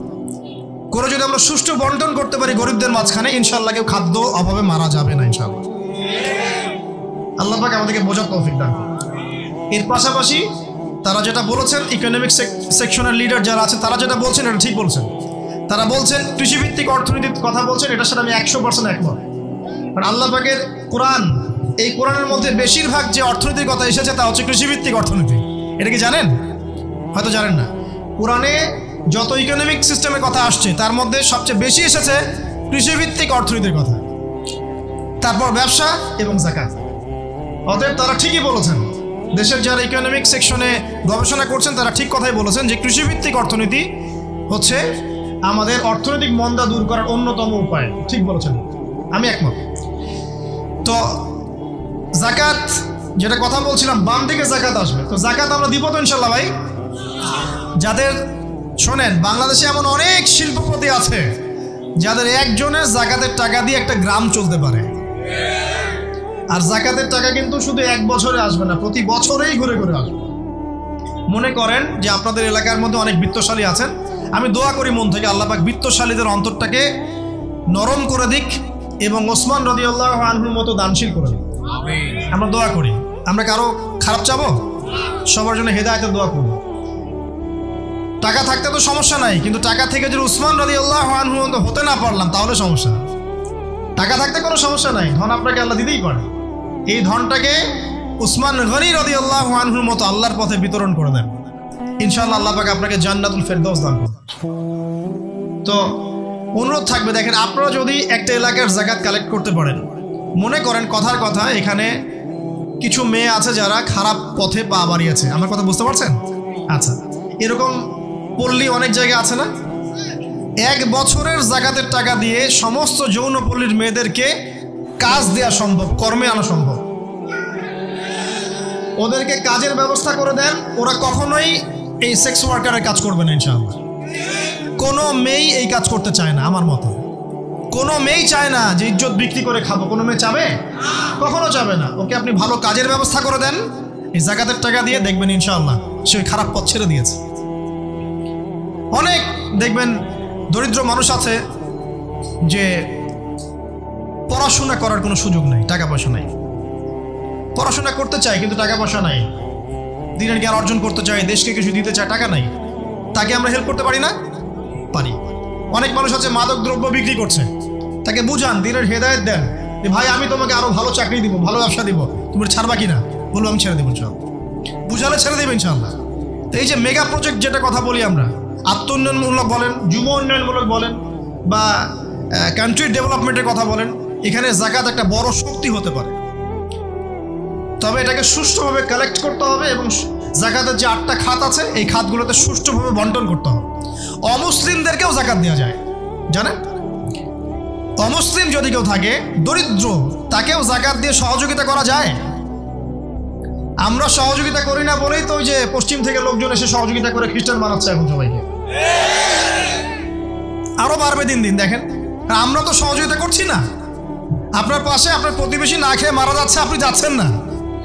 করে যদি আমরা সুষ্ঠু বন্টন করতে পারি গরিবদের মাঝখানে, ইনশাআল্লাহ কেউ খাদ্য অভাবে মারা যাবে না ইনশাআল্লাহ। আল্লাহ পাক আমাদেরকে বোঝার তৌফিক দান করুন। এর পাশাপাশি তারা যেটা বলেছেন, ইকোনমিক সেকশনের লিডার যারা আছে তারা যেটা বলছেন এটা ঠিক বলছেন। তারা বলছেন কৃষিভিত্তিক অর্থনীতির কথা বলছেন, এটার সাথে আমি 100% একমত। কারণ আল্লাহ পাকের কোরআন, এই কোরআনের মধ্যে বেশিরভাগ যে অর্থনীতির কথা এসেছে তা হচ্ছে কৃষিভিত্তিক অর্থনীতি। এটা কি জানেন? হয়তো জানেন না। কোরআনে যত ইকোনমিক সিস্টেমের কথা আসছে তার মধ্যে সবচেয়ে বেশি এসেছে কৃষিভিত্তিক অর্থনীতির কথা, তারপর ব্যবসা এবং যাকাত। অতএব তারা ঠিকই বলেছেন, দেশের যারা ইকোনমিক সেকশনে গবেষণা করছেন তারা ঠিক কথাই বলেছেন যে কৃষিভিত্তিক অর্থনীতি হচ্ছে আমাদের অর্থনৈতিক মন্দা দূর করার অন্যতম উপায়। ঠিক বলেছেন, আমি একমত। তো যাকাত যেটা কথা বলছিলাম, বাম দিকে যাকাত আসবে, তো যাকাত আমরা দিব তো ইনশাল্লাহ ভাই। যাদের শোনেন, বাংলাদেশে এমন অনেক শিল্পপতি আছে যাদের একজনের যাকাতের টাকা দিয়ে একটা গ্রাম চলতে পারে। আর যাকাতের টাকা কিন্তু শুধু এক বছরে আসবে না, প্রতি বছরেই ঘুরে ঘুরে আসবে। মনে করেন যে আপনাদের এলাকার মধ্যে অনেক বিত্তশালী আছেন, আমি দোয়া করি মন থেকে আল্লাহ পাক বিত্তশালীদের অন্তরটাকে নরম করে দিক এবং ওসমান রাদিয়াল্লাহু আনহুর মতো দানশীল করে দিক। আমরা দোয়া করি, আমরা কারো খারাপ চাবো, সবার জন্য হেদায়েতের দোয়া করব। টাকা থাকতে তো সমস্যা নাই, কিন্তু টাকা থেকে যদি ওসমান রাদিয়াল্লাহু আনহুর মতো হতে না পারলাম তাহলে সমস্যা। টাকা থাকতে কোনো সমস্যা নাই, ধন আপনাকে আল্লাহ দিতেই পারে। এই ধনটাকে উসমান গনি রাদিয়াল্লাহু আনহুর মতো আল্লাহর পথে বিতরণ করে দেন, ইনশাআল্লাহ আল্লাহ পাক আপনাকে জান্নাতুল ফেরদাউস দান করবেন। তো অনুরোধ থাকবে, দেখেন আপনারা যদি একটা এলাকার যাকাত কালেক্ট করতে পারেন, মনে করেন কথার কথা এখানে কিছু মেয়ে আছে যারা খারাপ পথে পা বাড়িয়েছে, আমার কথা বুঝতে পারছেন? আচ্ছা, এরকম পল্লী অনেক জায়গায় আছে না? এক বছরের যাকাতের টাকা দিয়ে সমস্ত যৌনপল্লীর মেয়েদেরকে কাজ দেওয়া সম্ভব, কর্মে আনা সম্ভব। ওদেরকে কাজের ব্যবস্থা করে দেন, ওরা কখনোই এই সেক্স ওয়ার্কারের কাজ করবে না ইনশাআল্লাহ। কোনো মেয়েই এই কাজ করতে চায় না, আমার মতে কোনো মেয়েই চায় না যে ইজ্জত বিক্রি করে খাবো। কোনো মেয়ে চাবে? কখনো চাবে না। ওকে আপনি ভালো কাজের ব্যবস্থা করে দেন এই যাকাতের টাকা দিয়ে, দেখবেন ইনশাআল্লাহ সে ওই খারাপ পথ ছেড়ে দিয়েছে। অনেক দেখবেন দরিদ্র মানুষ আছে যে পড়াশোনা করার কোনো সুযোগ নেই, টাকা পয়সা নাই, পড়াশোনা করতে চায় কিন্তু টাকা পয়সা নাই, দিনের জ্ঞান অর্জন করতে চায়, দেশকে কিছু দিতে চায়, টাকা নাই। তাকে আমরা হেল্প করতে পারি না? পারি। অনেক মানুষ আছে মাদক দ্রব্য বিক্রি করছে, তাকে বুঝান, দিনের হেদায়েত দেন যে ভাই আমি তোমাকে আরো ভালো চাকরি দিব, ভালো ব্যবসা দিব, তুমি ছাড়বা কিনা? বলবো আমি ছেড়ে দেবো ইনশাআল্লাহ। বুঝালে ছেড়ে দেবে ইনশাআল্লাহ। তো এই যে মেগা প্রজেক্ট যেটা কথা বলি আমরা, আত্ম উন্নয়নমূলক বলেন, যুব উন্নয়নমূলক বলেন, বা কান্ট্রি ডেভেলপমেন্টের কথা বলেন, এখানে যাকাত একটা বড় শক্তি হতে পারে। তবে এটাকে সুষ্ঠুভাবে কালেক্ট করতে হবে এবং যাকাতের যে 8টা খাত আছে এই খাতগুলোতে সুষ্ঠুভাবে বন্টন করতে হবে। অমুসলিমদেরকেও যাকাত দেওয়া যায়, জানেন? অমুসলিম যদি কেউ থাকে, দরিদ্র, তাকেও যাকাত দিয়ে সহযোগিতা করা যায়। আমরা সহযোগিতা করি না বলেই তো ওই যে পশ্চিম থেকে লোকজন এসে সহযোগিতা করে খ্রিস্টান বানাচ্ছে এখন সবাইকে। আরো বাড়বে দিন দিন, দেখেন। আমরা তো সহযোগিতা করছি না। আপনার পাশে আপনার প্রতিবেশী না খেয়ে মারা যাচ্ছে, আপনি যাচ্ছেন না।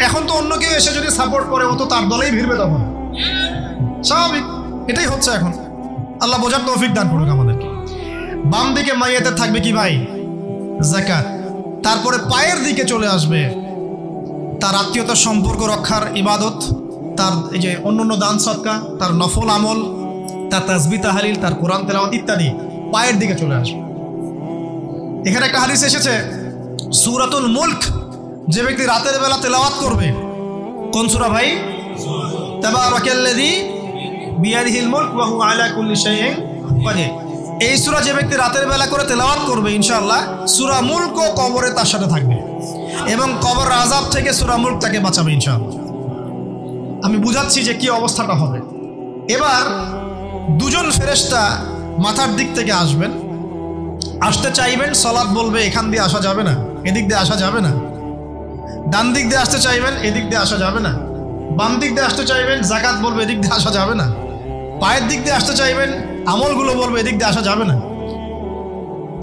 এখন তো অন্য কেউ এসে যদি সাপোর্ট করে, ও তো তার দলেই ভিড়বে তখন, স্বাভাবিক। এটাই হচ্ছে এখন। আল্লাহ বোঝার তৌফিক দান করুক আমাদেরকে। বাম দিকে মাইয়াতের থাকবে কি ভাই? যাকাত। তারপরে পায়ের দিকে চলে আসবে তার আত্মীয়তার সম্পর্ক রক্ষার ইবাদত, তার এই যে অন্যান্য দান সদকা, তার নফল আমল, তার তাসবিহ তাহলিল, তার কোরআন তেলাওয়াত ইত্যাদি পায়ের দিকে চলে আসবে। এখানে একটা হাদিস এসেছে, সূরাতুল মুলক যে ব্যক্তি রাতের বেলা তেলাওয়াত করবে, কোন সূরা ভাই? তাবারাকাল্লাযী বিয়াদিহিল মুলক ওয়া হুয়া আলা কুল্লি শাইইন কাদির। এই সূরা যে ব্যক্তি রাতের বেলা করে তেলাওয়াত করবে ইনশাআল্লাহ সূরা মুলকও কবরে তার সাথে থাকবে এবং কবর আযাব থেকে সূরা মুলক তাকে বাঁচাবে ইনশাআল্লাহ। আমি বুঝাচ্ছি যে কি অবস্থাটা হবে। এবার দুজন ফেরেশতা মাথার দিক থেকে আসবেন, আসতে চাইবেন, সালাত বলবে এখান দিয়ে আসা যাবে না, এদিক দিয়ে আসা যাবে না। ডান দিক দিয়ে আসতে চাইবেন, এদিক দিয়ে আসা যাবে না। বাম দিক দিয়ে আসতে চাইবেন, যাকাত বলবে এদিক দিয়ে আসা যাবে না। পায়ের দিক দিয়ে আসতে চাইবেন, আমলগুলো বলবে এদিক দিয়ে আসা যাবে না।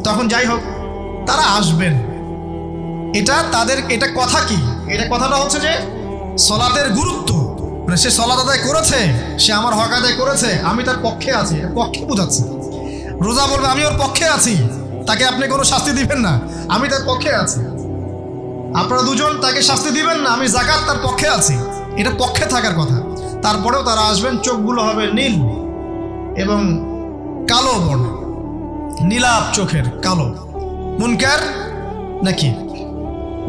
তখন যাই হোক তারা আসবেন। এটা কথা কি? এটা কথাটা হচ্ছে যে সলাতের গুরুত্ব, মানে সে সলাত আদায় করেছে, সে আমার হক আদায় করেছে, আমি তার পক্ষে আছি, পক্ষে বোঝাচ্ছে। রোজা বলবে আমি ওর পক্ষে আছি, তাকে আপনি কোনো শাস্তি দিবেন না, আমি তার পক্ষে আছি। আপনারা দুজন তাকে শাস্তি দিবেন না, আমি যাকাত তার পক্ষে আছি, এটা পক্ষে থাকার কথা। তারপরেও তারা আসবেন, চোখগুলো হবে নীল এবং কালো বর্ণ, নীলাপ চোখের কালো। মুনকার নাকি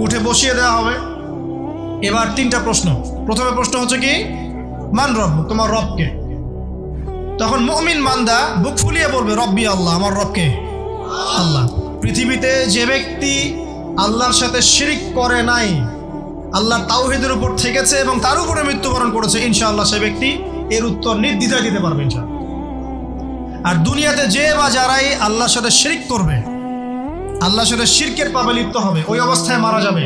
উঠে বসিয়ে দেওয়া হবে। এবার তিনটা প্রশ্ন। প্রথমে প্রশ্ন হচ্ছে কি, মান রব, তোমার রবকে? তখন মুমিন বান্দা বুক ফুলিয়ে বলবে রব্বি আল্লাহ, আমার রবকে আল্লাহ। পৃথিবীতে যে ব্যক্তি আল্লাহর সাথে শিরিক করে নাই, আল্লাহর তাওহীদের উপর থেকেছে এবং তার উপরে মৃত্যুবরণ করেছে, ইনশাআল্লাহ সে ব্যক্তি এর উত্তর নির্দ্বিধায় দিতে পারবে ইনশাআল্লাহ। আর দুনিয়াতে যে বা যারাই আল্লাহর সাথে শিরিক করবে, আল্লাহর সাথে শিরকের পাবে লিপ্ত হবে, ওই অবস্থায় মারা যাবে,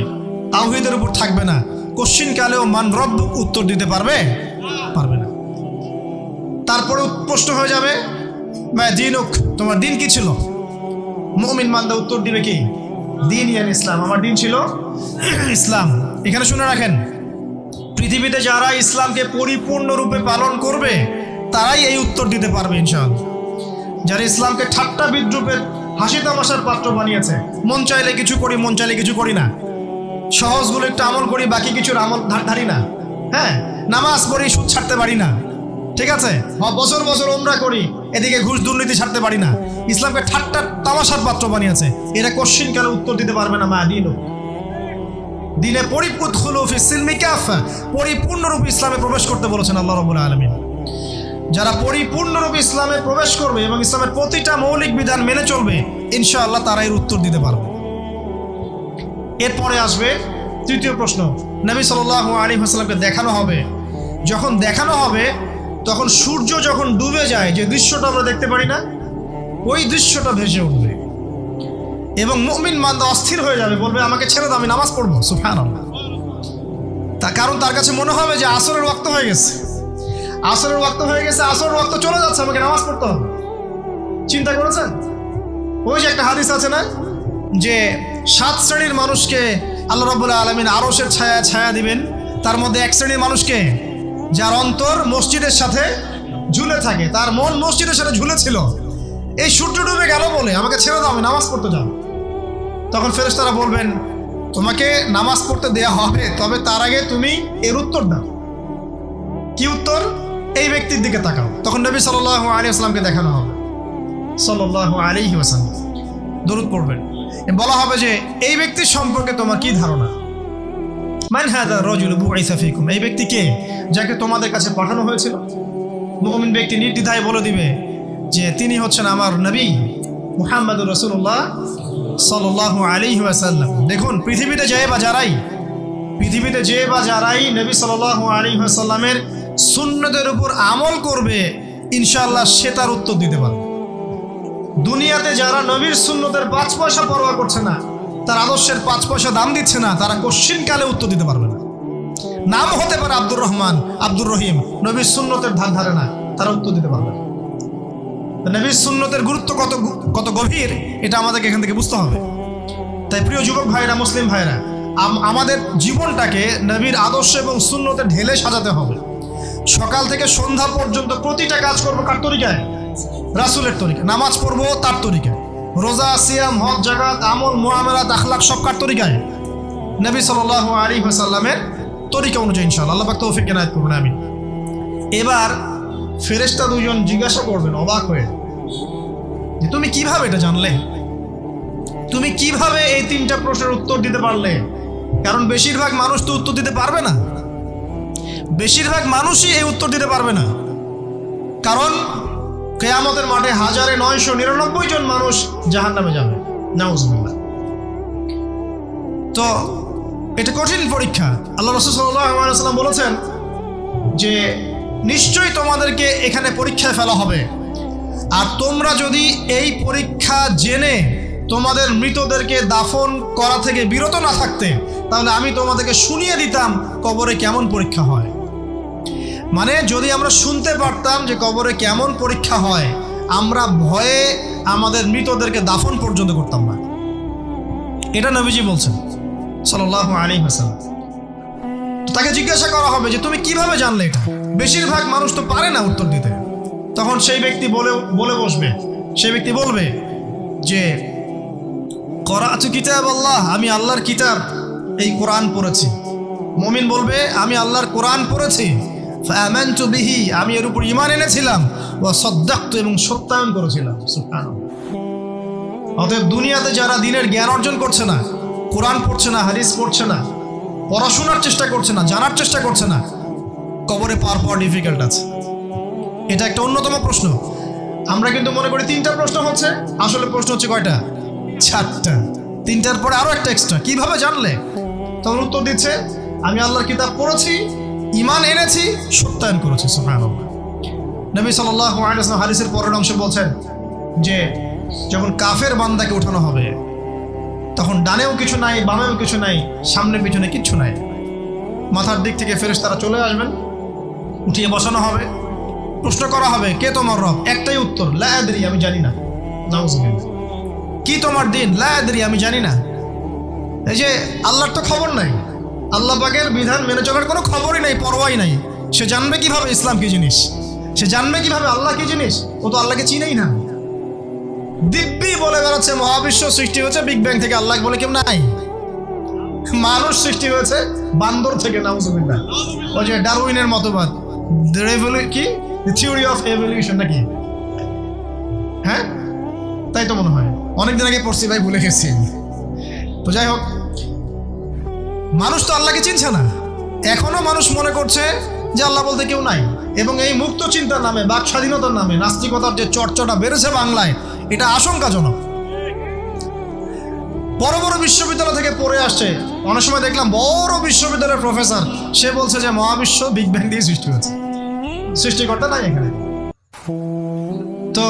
তাওহীদের উপর থাকবে না, কোশ্চিন কালেও মান রব উত্তর দিতে পারবে না। তারপরে প্রশ্ন হয়ে যাবে মা দিনুক, তোমার দিন কি ছিল? মুমিন বান্দা উত্তর দিবে কি, দিন ইয়ান ইসলাম, আমার দিন ছিল ইসলাম। এখানে শুনে রাখেন, পৃথিবীতে যারা ইসলামকে পরিপূর্ণরূপে পালন করবে তারাই এই উত্তর দিতে পারবে ইনশাআল্লাহ। যারা ইসলামকে ঠাট্টা বিদ্রুপের হাসি তামাশার পাত্র বানিয়েছে, মন চাইলে কিছু করি, মন চাইলে কিছু করি না, সহজগুলো একটু আমল করি, বাকি কিছুর আমল ধারি না, হ্যাঁ, নামাজ পড়ি, সুদ ছাড়তে পারি না, ঠিক আছে, বছর বছর উমরা করি, এদিকে ঘুষ দুর্নীতি ছাড়তে পারি না, ইসলামকে ঠাট্টা তামাশার পাত্র বানিয়েছে, এরা কোশ্চিন কালে উত্তর দিতে পারবে না মা দিন দিনে পরিপূর্ণরূপে ইসলামে প্রবেশ করতে বলেছেন আল্লাহ রাব্বুল আলামিন। যারা পরিপূর্ণরূপে ইসলামে প্রবেশ করবে এবং ইসলামের প্রতিটা মৌলিক বিধান মেনে চলবে, ইনশাআল্লাহ তারা এর উত্তর দিতে পারবে। এরপরে আসবে তৃতীয় প্রশ্ন। নবী সাল্লাল্লাহু আলাইহি ওয়াসাল্লামকে দেখানো হবে, যখন দেখানো হবে তখন সূর্য যখন ডুবে যায়, যে দৃশ্যটা আমরা দেখতে পারি না, ওই দৃশ্যটা ভেসে উঠবে এবং মুমিন বান্দা অস্থির হয়ে যাবে, বলবে আমাকে ছেড়ে দাও, আমি নামাজ পড়বো। সুবহানাল্লাহ। কারণ তার কাছে মনে হবে যে আসরের ওয়াক্ত হয়ে গেছে, আসরের ওয়াক্ত হয়ে গেছে, আসরের ওয়াক্ত চলে যাচ্ছে, আমাকে নামাজ পড়তে হবে। চিন্তা করেছেন? ওই যে একটা হাদিস আছে না, যে 7 শ্রেণীর মানুষকে আল্লাহ রাব্বুল আলামিন আরশের ছায়া দিবেন, তার মধ্যে এক শ্রেণীর মানুষকে যার অন্তর মসজিদের সাথে ঝুলে থাকে, তার মন মসজিদের সাথে ঝুলেছিল, এই সূর্য ডুবে গেল বলে আমাকে ছেড়ে দাও, আমি নামাজ পড়তে যাও। তখন ফেরেশতারা বলবেন তোমাকে নামাজ পড়তে দেয়া হবে, তবে তার আগে তুমি এর উত্তর দাও। কি উত্তর? এই ব্যক্তির দিকে তাকাও। তখন নবী সাল্লাল্লাহু আলাইহি ওয়াসাল্লামকে দেখানো হবে, সাল্লাল্লাহু আলাইহি ওয়াসাল্লাম দরুদ পড়বেন, বলা হবে যে এই ব্যক্তির সম্পর্কে তোমার কি ধারণা? মান হাযা রাজুল বুইসা ফীকুম, এই ব্যক্তি কে যাকে তোমাদের কাছে পাঠানো হয়েছিল? মুমিন ব্যক্তি নির্দ্বিধায় বলে দিবে যে তিনি হচ্ছেন আমার নবী মুহাম্মদুর রাসূলুল্লাহ সাল্লাল্লাহু আলাইহি ওয়াসাল্লাম। দেখুন, পৃথিবীতে যে বা যারাই নবী সাল্লাল্লাহু আলাইহি ওয়াসাল্লামের সুন্নতের উপর আমল করবে, ইনশাআল্লাহ সে তার উত্তর দিতে পারবে। দুনিয়াতে যারা নবীর সুন্নতের 5 পয়সা পরোয়া করছে না, তার আদর্শের 5 পয়সা দাম দিচ্ছে না, তারা কোশ্চিন কালে উত্তর দিতে পারবে না। নাম হতে পারে আব্দুর রহমান, আব্দুর রহিম, নবীর সুন্নতের ধারে না, তারা উত্তর দিতে পারবে না। নবীর সুন্নতের গুরুত্ব কত গভীর, এটা আমাদেরকে এখান থেকে বুঝতে হবে। তাই প্রিয় যুবক ভাইরা, মুসলিম ভাইরা, আমাদের জীবনটাকে নবীর আদর্শ এবং সুন্নতে ঢেলে সাজাতে হবে। সকাল থেকে সন্ধ্যা পর্যন্ত প্রতিটা কাজ করবো কার তরিকায়? রাসূলের তরিকায়। নামাজ পড়বো তার তরিকায়, রোজা, সিয়াম, হজ, যাকাত, আমল, মুআমালাত, আখলাক সব কার তরিকায়? নবী সাল্লাল্লাহু আলাইহি ওয়াসাল্লামের তরিকা অনুযায়ী ইনশাআল্লাহ। আল্লাহ পাক তৌফিক এনায়েত করুন, আমিন। এবার ফেরেশতা দুজন জিজ্ঞাসা করবেন অবাক হয়ে যে তুমি কিভাবে এটা জানলে, তুমি কিভাবে এই 3টা প্রশ্নের উত্তর দিতে পারলে? কারণ বেশিরভাগ মানুষ তো উত্তর দিতে পারবে না। বেশিরভাগ মানুষই এই উত্তর দিতে পারবে না, কারণ কিয়ামতের মাঠে 1999 জন মানুষ জাহান্নামে যাবে, নাউজুবিল্লাহ। তো এটা কঠিন পরীক্ষা। আল্লাহ রাসূল সাল্লাল্লাহু আলাইহি ওয়াসাল্লাম বলেছেন যে নিশ্চয়ই তোমাদেরকে এখানে পরীক্ষায় ফেলা হবে, আর তোমরা যদি এই পরীক্ষা জেনে তোমাদের মৃতদেরকে দাফন করা থেকে বিরত না থাকতে, তাহলে আমি তোমাদেরকে শুনিয়ে দিতাম কবরে কেমন পরীক্ষা হয়। মানে যদি আমরা শুনতে পারতাম যে কবরে কেমন পরীক্ষা হয়, আমরা ভয়ে আমাদের মৃতদেরকে দাফন পর্যন্ত করতাম না। এটা নবীজি বলছেন সাল্লাল্লাহু আলাইহি ওয়াসাল্লাম। তাকে জিজ্ঞাসা করা হবে যে তুমি কিভাবে জানলে এটা? বেশিরভাগ মানুষ তো পারে না উত্তর দিতে। তখন সেই ব্যক্তি বলে বসবে, সেই ব্যক্তি বলবে যে করাতু কিতাব আল্লাহ, আমি আল্লাহর কিতাব এই কোরআন পড়েছি। মুমিন বলবে আমি আল্লাহর কোরআন পড়েছি, ফাআমানতু বিহি, আমি এর উপর ঈমান এনেছিলাম, ওয়া সাদ্দাকতু, এবং সত্যায়ন করেছিলাম। সুবহানাল্লাহ। অতএব দুনিয়াতে যারা দ্বীনের জ্ঞান অর্জন করছে না, কোরআন পড়ছে না, হাদিস পড়ছে না, পড়াশোনার চেষ্টা করছে না, জানার চেষ্টা করছে না, কবরে পাওয়া ডিফিকাল্ট আছে। এটা একটা অন্যতম প্রশ্ন। আমরা কিন্তু মনে করি 3টা প্রশ্ন হচ্ছে, আসলে প্রশ্ন হচ্ছে কয়টা? 4টা। 3টার পরে আরো একটা এক্সট্রা। কিভাবে জানলে? তখন উত্তর দিচ্ছে আমি আল্লাহর কিতাব পড়েছি, ঈমান এনেছি, সত্যায়ন করেছি। সুবহানাল্লাহ। নবী সাল্লাল্লাহু আলাইহি ওয়াসাল্লাম হাদিসের পরের অংশে বলছেন যে যখন কাফের বান্দাকে উঠানো হবে, তখন ডানেও কিছু নাই, বামেও কিছু নাই, সামনে পিছনে কিচ্ছু নাই। মাথার দিক থেকে ফেরেশতারা চলে আসবেন, উঠিয়ে বসানো হবে, প্রশ্ন করা হবে কে তোমার রব? একটাই উত্তর, লা আদরি, আমি জানি না। নাউজুবিল্লাহ। কি তোমার দিন? লা আদরি, আমি জানি না। এই যে আল্লাহর তো খবর নাই, আল্লাহ পাকের বিধান মেনে চলার কোনো খবরই নাই, পরোয়াই নাই। সে জানবে কিভাবে ইসলাম কি জিনিস? সে জানবে কিভাবে আল্লাহ কি জিনিস? ও তো আল্লাহকে চিনেই না। দিব্যি বলে বেড়াচ্ছে মহাবিশ্ব সৃষ্টি হয়েছে বিগ ব্যাং থেকে, আল্লাহ বলে কেউ নাই। মানুষ সৃষ্টি হয়েছে বান্দর থেকে, নাউজুবিল্লাহ। ওই যে ডারউইনের মতবাদ, কি থিওরি অফ এভলিউশন নাকি? হ্যাঁ, তাই তো মনে হয়, অনেকদিন আগে পড়ছি ভাই, ভুলে গেছি। তো যাই হোক, মানুষ তো আল্লাহকে চিনছে না। এখনো মানুষ মনে করছে যে আল্লাহ বলতে কেউ নাই, এবং এই মুক্ত চিন্তার নামে, বাক স্বাধীনতার নামে নাস্তিকতার যে চর্চাটা বেড়েছে বাংলায়, এটা আশঙ্কাজনক। বড় বড় বিশ্ববিদ্যালয় থেকে পড়ে আসছে, অনেক সময় দেখলাম বড় বিশ্ববিদ্যালয়ের প্রফেসর, সে বলছে যে মহাবিশ্ব বিগ ব্যাং দিয়ে সৃষ্টি হয়েছে, সৃষ্টিকর্তা নাই এখানে। তো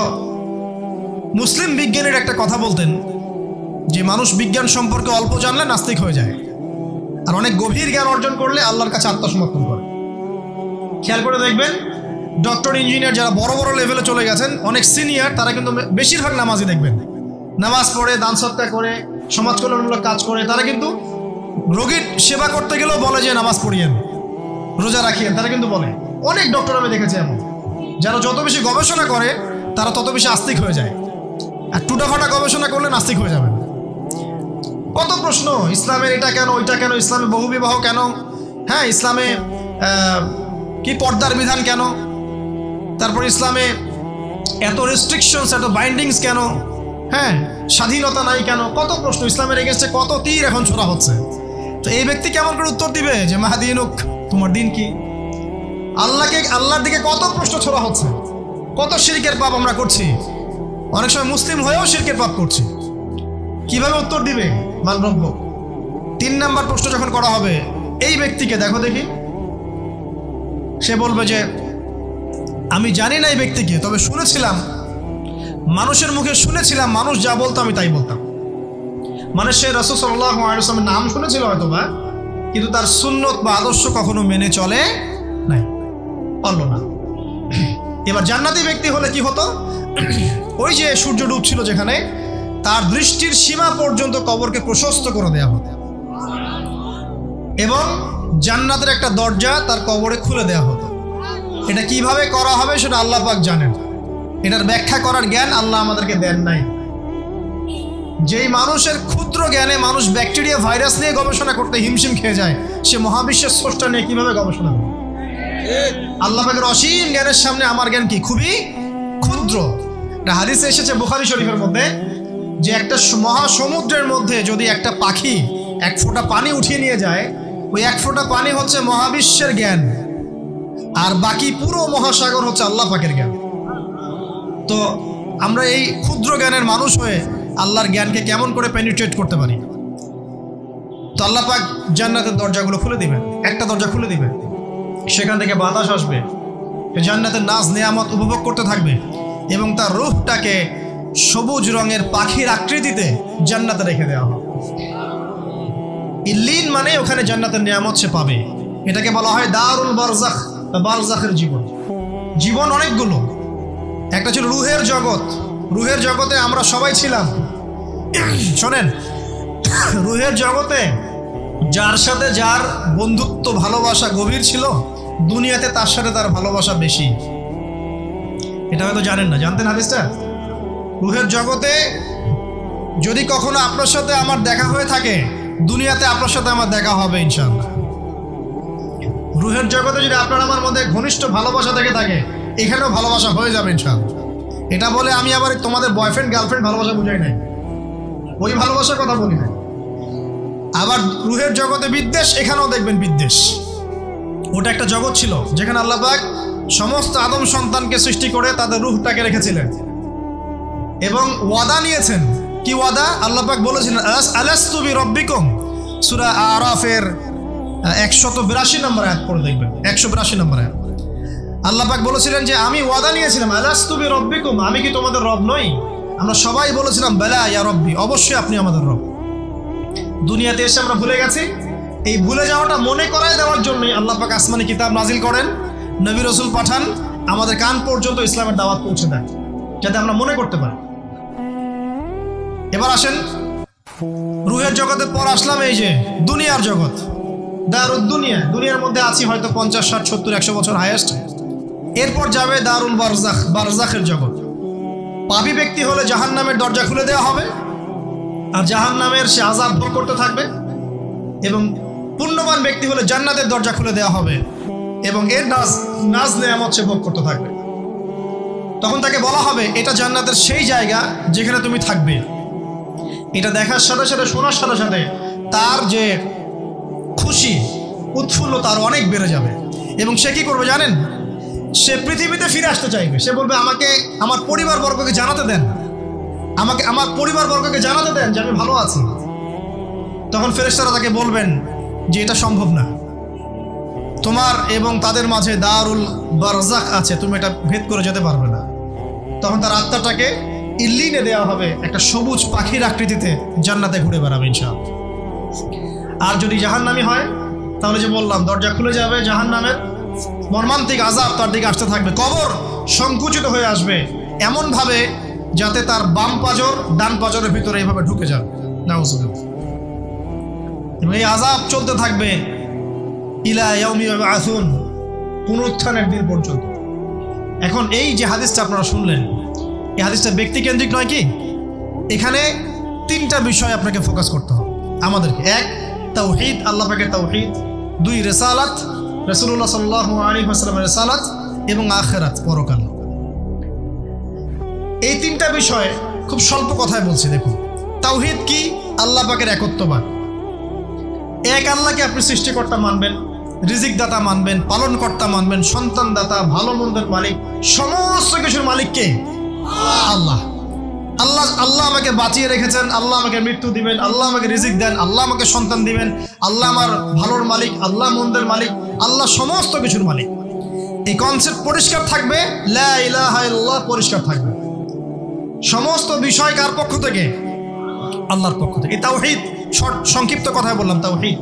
মুসলিম বিজ্ঞানীর একটা কথা বলতেন যে মানুষ বিজ্ঞান সম্পর্কে অল্প জানলে নাস্তিক হয়ে যায়, আর অনেক গভীর জ্ঞান অর্জন করলে আল্লাহর কাছে আত্মসমর্পণ করে। খেয়াল করে দেখবেন, ডক্টর, ইঞ্জিনিয়ার যারা বড় বড় লেভেলে চলে গেছেন, অনেক সিনিয়র, তারা কিন্তু বেশিরভাগ নামাজি দেখবেন, নামাজ পড়ে, দান সৎকার করে, সমাজ কল্যাণমূলক কাজ করে। তারা কিন্তু রোগীর সেবা করতে গেলেও বলে যে নামাজ পড়িয়েন, রোজা রাখিয়েন, তারা কিন্তু বলে। অনেক ডক্টর আমি দেখেছি এমন, যারা যত বেশি গবেষণা করে তারা তত বেশি আস্তিক হয়ে যায়, আর টুটাফাটা গবেষণা করলে নাস্তিক হয়ে যাবে। কত প্রশ্ন, ইসলামের এটা কেন, ওইটা কেন, ইসলামে বহুবিবাহ কেন, হ্যাঁ, ইসলামে কি পর্দার বিধান কেন, তারপর ইসলামে এত রেস্ট্রিকশনস, এত বাইন্ডিংস কেন, হ্যাঁ, স্বাধীনতা নাই কেন, কত প্রশ্ন। ইসলামের এগেন্স্টে কত তীর এখন ছোড়া হচ্ছে। তো এই ব্যক্তি কেমন করে উত্তর দিবে যে মাহদিনুক, তোমার দিন কি? আল্লাহর দিকে কত প্রশ্ন ছোড়া হচ্ছে, কত শিরকের পাপ আমরা করছি, অনেক সময় মুসলিম হয়েও শিরকের পাপ করছি। কিভাবে উত্তর দিবে মানরব্য? 3 নাম্বার প্রশ্ন যখন করা হবে, এই ব্যক্তিকে দেখো দেখি, সে বলবে যে আমি জানি না এই ব্যক্তিকে, তবে শুনেছিলাম, মানুষের মুখে শুনেছিলাম, মানুষ যা বলতো আমি তাই বলতাম। মানে সে রাসূল সাল্লাল্লাহু আলাইহি ওয়াসাল্লামের নাম শুনেছিল হয়তো বা, কিন্তু তার সুন্নত বা আদর্শ কখনো মেনে চলে নাই, পারল না। এবার জান্নাতি ব্যক্তি হলে কি হতো? ওই যে সূর্য ডুবছিল যেখানে, তার দৃষ্টির সীমা পর্যন্ত কবরকে প্রশস্ত করে দেয়া হতো, এবং জান্নাতের একটা দরজা তার কবরে খুলে দেয়া হতো। এটা কিভাবে করা হবে সেটা আল্লাহ পাক জানেন, এটার ব্যাখ্যা করার জ্ঞান আল্লাহ আমাদেরকে দেন নাই। যেই মানুষের ক্ষুদ্র জ্ঞানে মানুষ ব্যাকটেরিয়া, ভাইরাস নিয়ে গবেষণা করতে হিমশিম খেয়ে যায়, সে মহাবিশ্বের স্রষ্টা নিয়ে কিভাবে গবেষণা করবে? আল্লাহ পাকের অসীম জ্ঞানের সামনে আমার জ্ঞান কি? খুবই ক্ষুদ্র। হাদিসে এসেছে বুখারী শরীফের মধ্যে, যে একটা মহাসমুদ্রের মধ্যে যদি একটা পাখি 1 ফোঁটা পানি উঠিয়ে নিয়ে যায়, ওই 1 ফোঁটা পানি হচ্ছে মহাবিশ্বের জ্ঞান। আর বাকি পুরো মহাসাগর হচ্ছে আল্লাহ পাকের জ্ঞান। তো আমরা এই ক্ষুদ্র জ্ঞানের মানুষ হয়ে আল্লাহর জ্ঞানকে কেমন করে পেনিট্রেট করতে পারি? তো আল্লাহ পাক জান্নাতের দরজাগুলো খুলে দিবেন, একটা দরজা খুলে দিবেন, সেখান থেকে বাতাস আসবে, জান্নাতের নাজ নেয়ামত উপভোগ করতে থাকবে এবং তার রূহটাকে সবুজ রঙের পাখির আকৃতিতে জান্নাতে রেখে দেওয়া হবে। ইল্লিন মানে ওখানে জান্নাতের নিয়ামত সে পাবে। এটাকে বলা হয় দারুল বারজাখ বা বারজাখের জীবন। জীবন অনেকগুলো, একটা ছিল রুহের জগৎ। রুহের জগতে আমরা সবাই ছিলাম। শোনেন, রুহের জগতে যার সাথে যার বন্ধুত্ব ভালোবাসা গভীর ছিল, দুনিয়াতে তার সাথে তার ভালোবাসা বেশি। এটা হয়তো জানেন না, জানতেন হাদিসটা? রুহের জগতে যদি কখনো আপনার সাথে আমার দেখা হয়ে থাকে, দুনিয়াতে আপনার সাথে আমার দেখা হবে ইনশাআল্লাহ। রুহের জগতে যদি আপনার আমার মধ্যে ঘনিষ্ঠ ভালোবাসা থেকে থাকে, এখানেও ভালোবাসা হয়ে যাবে ইনশাআল্লাহ। এটা বলে আমি আবার তোমাদের বয়ফ্রেন্ড গার্লফ্রেন্ড ভালোবাসা বুঝাই নাই, ওই ভালোবাসার কথা বলি না। আবার রুহের জগতে বিদ্বেষ, এখানেও দেখবেন বিদ্বেষ। ওটা একটা জগৎ ছিল যেখানে আল্লাহ পাক সমস্ত আদম সন্তানকে সৃষ্টি করে তাদের রুহটাকে রেখেছিলেন এবং ওয়াদা নিয়েছেন। কি ওয়াদা? আল্লাহ পাক বলেছিলেন আলাস্তু বিরব্বিকুম, সূরা আরাফের 182 নম্বর আয়াত পড়ে দেখবেন, 182 নম্বর আয়াত। আল্লাহ পাক বলেছিলেন যে আমি ওয়াদা নিয়েছিলাম, আলাস্তু বিরব্বিকুম, আমি কি তোমাদের রব নই? আমরা সবাই বলেছিলাম বেলা ইয়া রব্বি, অবশ্যই আপনি আমাদের রব। দুনিয়াতে এসে আমরা ভুলে গেছি। এই ভুলে যাওয়াটা মনে করায় দেওয়ার জন্যই আল্লাহ পাক আসমানি কিতাব নাজিল করেন, নবী রাসূল পাঠান, আমাদের কান পর্যন্ত ইসলামের দাওয়াত পৌঁছে দেন, যাতে আমরা মনে করতে পারি। এবার আসেন রুহের জগতের পর আসলাম এই যে দুনিয়ার জগৎ, দারুদ দুনিয়া। দুনিয়ার মধ্যে আছি হয়তো 50, 60, 70, 100 বছর হাইয়েস্ট। এরপর যাবে দারুল বারজাখ, বারজাখের জগৎ। পাপী ব্যক্তি হলে জাহান্নামের দরজা খুলে দেওয়া হবে আর জাহান্নামের সে আযাব ভোগ করতে থাকবে, এবং পুণ্যবান ব্যক্তি হলে জান্নাতের দরজা খুলে দেওয়া হবে এবং এর নাজ নেয়ামত সে ভোগ করতে থাকবে। তখন তাকে বলা হবে এটা জান্নাতের সেই জায়গা যেখানে তুমি থাকবে। এটা দেখার সাথে সাথে, শোনার সাথে সাথে তার যে খুশি উৎফুল্লতা আরো অনেক বেড়ে যাবে এবং সে কি করবে জানেন? সে পৃথিবীতে ফিরে আসতে চাইবে। সে বলবে আমাকে আমার পরিবারবর্গকে জানাতে দেন, আমাকে আমার পরিবারবর্গকে জানাতে দেন যে আমি ভালো আছি। তখন ফেরেশতারা তাকে বলবেন যে এটা সম্ভব না, তোমার এবং তাদের মাঝে দারুল বারজাখ আছে, তুমি এটা ভেদ করে যেতে পারবে না। তখন তার আত্মাটাকে ইল্লিনে দেওয়া হবে, একটা সবুজ পাখির আকৃতিতে জান্নাতে ঘুরে বেড়াবে ইনশাআল্লাহ। আর যদি জাহান্নামী হয় তাহলে যে বললাম দরজা খুলে যাবে, জাহান্নামের মর্মান্তিক আযাব তার দিকে আসতে থাকবে। কবর সংকুচিত হয়ে আসবে এমনভাবে যাতে তার বাম পাজর ডান পাজরের ভিতরে এইভাবে ঢুকে যাবে। নাউযুবিল্লাহ। এবং এই আযাব চলতে থাকবে ইলা ইয়াউমি ইউবআসুন, পুনরুত্থানের দিন পর্যন্ত। এখন এই যে হাদিসটা আপনারা শুনলেন, এই হাদিসটা ব্যক্তিকেন্দ্রিক নয় কি? এখানে 3টা বিষয় আপনাকে ফোকাস করতে হবে আমাদেরকে। 1, তাওহীদ, আল্লাহ পাকের তাওহীদ। 2, রিসালাত, রাসূলুল্লাহ সাল্লাল্লাহু আলাইহি ওয়াসাল্লামের রিসালাত, এবং আখিরাত, পরকাল। এই 3টা বিষয় খুব স্বল্প কথায় বলছি। দেখুন, তাওহীদ কি? আল্লাহ পাকের একত্ববাদ। এক আল্লাহকে আপনি সৃষ্টিকর্তা মানবেন, রিজিক দাতা মানবেন, পালন কর্তা মানবেন, সন্তান দাতা, ভালো মন্দের মালিক, সমস্ত কিছুর মালিক কে? আল্লাহ। আল্লাহ আল্লাহ আমাকে বাঁচিয়ে রেখেছেন, আল্লাহ আমাকে মৃত্যু দিবেন, আল্লাহ আমাকে রিজিক দেন, আল্লাহ আমাকে সন্তান দিবেন, আল্লাহ আমার ভালোর মালিক, আল্লাহ মন্দের মালিক, আল্লাহ সমস্ত কিছুর মালিক। এই কনসেপ্ট পরিষ্কার থাকবে, লা ইলাহা ইল্লাল্লাহ পরিষ্কার থাকবে। সমস্ত বিষয় কার পক্ষ থেকে? আল্লাহর পক্ষ থেকে। এই তাওহীদ, সংক্ষিপ্ত কথায় বললাম তাওহীদ।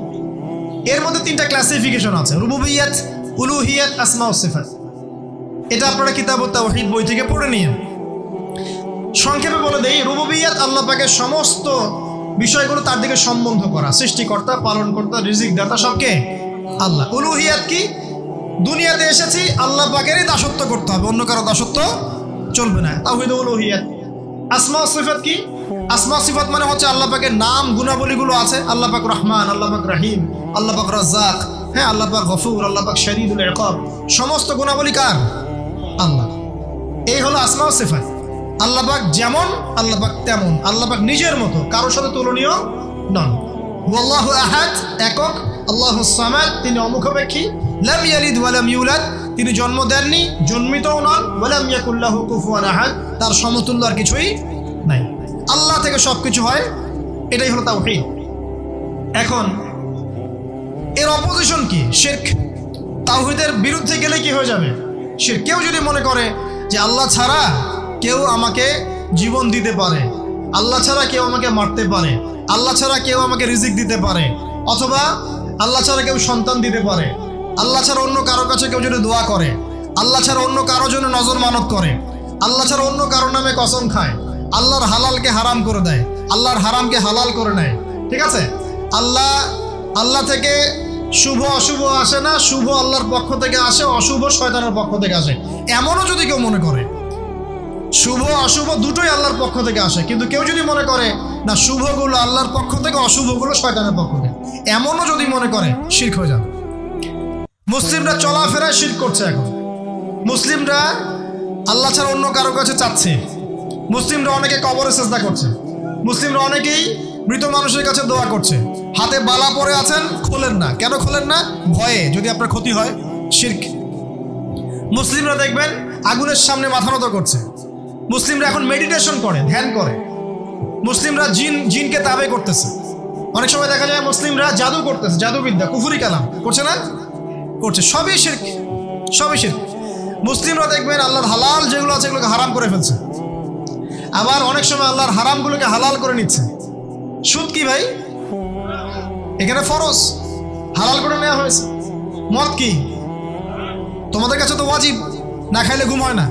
এর মধ্যে 3টা ক্লাসিফিকেশন আছে, রুবুবিয়্যাত, উলুহিয়্যাত, আসমা ও সিফাত। এটা আপনারা কিতাবুত তাওহীদ বই থেকে পড়ে নিন। সংক্ষেপে বলে দেই, রুবুবিয়্যাত আল্লাহ পাকের সমস্ত বিষয়গুলো তার দিকে সম্বন্ধ করা, সৃষ্টিকর্তা, পালনকর্তা, রিজিক দাতা সবকে আল্লাহ। উলুহিয়্যাত কি? দুনিয়াতে এসেছি আল্লাহ পাকেরই দাসত্ব করতে হবে, অন্য কারো দাসত্ব চলবে না, তাওহীদ উলুহিয়্যাত। আসমা ও সিফাত কি? আসমা সিফাত মানে হচ্ছে আল্লাহ পাকের নাম গুণাবলীগুলো আছে, আল্লাহ পাক রহমান, আল্লাহ পাক রহিম, আল্লাহ পাক রাজ্জাক, হ্যাঁ, আল্লাহ পাক গফুর, আল্লাহ পাক শদীদুল ইকাব, সমস্ত গুণাবলী কার? আল্লাহ। এই হলো আসমা ও সিফাত। আল্লাহ পাক যেমন, আল্লাহ পাক তেমন, আল্লাহ পাক নিজের মতো, কারোর সাথে তুলনীয় নন। আল্লাহু আহাদ, একক। আল্লাহুস সামাদ, তিনি অমুখাপেক্ষী। লাম ইয়ালিদ ওয়া লাম ইউলাদ, তিনি জন্ম দেননি, জন্মিতও নন, ওয়া লাম ইয়াকুল লাহু কুফুয়ান আহাদ, তার সমতুল্য আর কিছুই নাই। আল্লাহ থেকে সবকিছু হয়, এটাই হলো তাওহীদ। এখন এর অপোজিশন কি? শিরক। তাওহীদের বিরুদ্ধে গেলে কি হয়ে যাবে? শিরক। কেউ যদি মনে করে যে আল্লাহ ছাড়া কেউ আমাকে জীবন দিতে পারে, আল্লাহ ছাড়া কেউ আমাকে মারতে পারে, আল্লাহ ছাড়া কেউ আমাকে রিজিক দিতে পারে, অথবা আল্লাহ ছাড়া কেউ সন্তান দিতে পারে, আল্লাহ ছাড়া অন্য কারো কাছে কেউ যদি দোয়া করে, আল্লাহ ছাড়া অন্য কারোর জন্য নজর মানত করে, আল্লাহ ছাড়া অন্য কারোর নামে কসম খায়, আল্লাহর হালালকে হারাম করে দেয়, আল্লাহর হারামকে হালাল করে নেয়, ঠিক আছে? আল্লাহ থেকে শুভ অশুভ আসে না, শুভ আল্লাহর পক্ষ থেকে আসে, অশুভ শয়তানের পক্ষ থেকে আসে, এমনও যদি কেউ মনে করে, শুভ অশুভ দুটোই আল্লাহর পক্ষ থেকে আসে, কিন্তু কেউ যদি মনে করে না শুভগুলো আল্লাহর পক্ষ থেকে, অশুভগুলো শয়তানের পক্ষ থেকে, এমনও যদি মনে করে, শিরক হয়ে যাবে। মুসলিমরা চলাফেরায় শিরক করছে। এখন মুসলিমরা আল্লাহ ছাড়া অন্য কারো কাছে চাচ্ছে, মুসলিমরা অনেকে কবরে সিজদা করছে, মুসলিমরা অনেকেই মৃত মানুষের কাছে দোয়া করছে, হাতে বালা পরে আছেন, খোলেন না। কেন খোলেন না? ভয়ে যদি আপনার ক্ষতি হয়, শিরক। মুসলিমরা দেখবেন আগুনের সামনে মাথা নত করছে, মুসলিমরা এখন মেডিটেশন করে, ধ্যান করে, মুসলিমরা জিনকে তাবে করতেছে, অনেক সময় দেখা যায় মুসলিমরা জাদু করতেছে, জাদুবিদ্যা, কুফরি কালাম করছে না? করছে, সবই শিরক, সবই শিরক। মুসলিমরা দেখবেন আল্লাহর হালাল যেগুলো আছে এগুলোকে হারাম করে ফেলছে, আবার অনেক সময় আল্লাহর হারামগুলোকে হালাল করে নিচ্ছে। সুদ কি ভাই? এখানে ফরজ, হালাল করে নেওয়া হয়েছে। মদ কি? তোমাদের কাছে তো ওয়াজিব, না খাইলে ঘুম হয় না।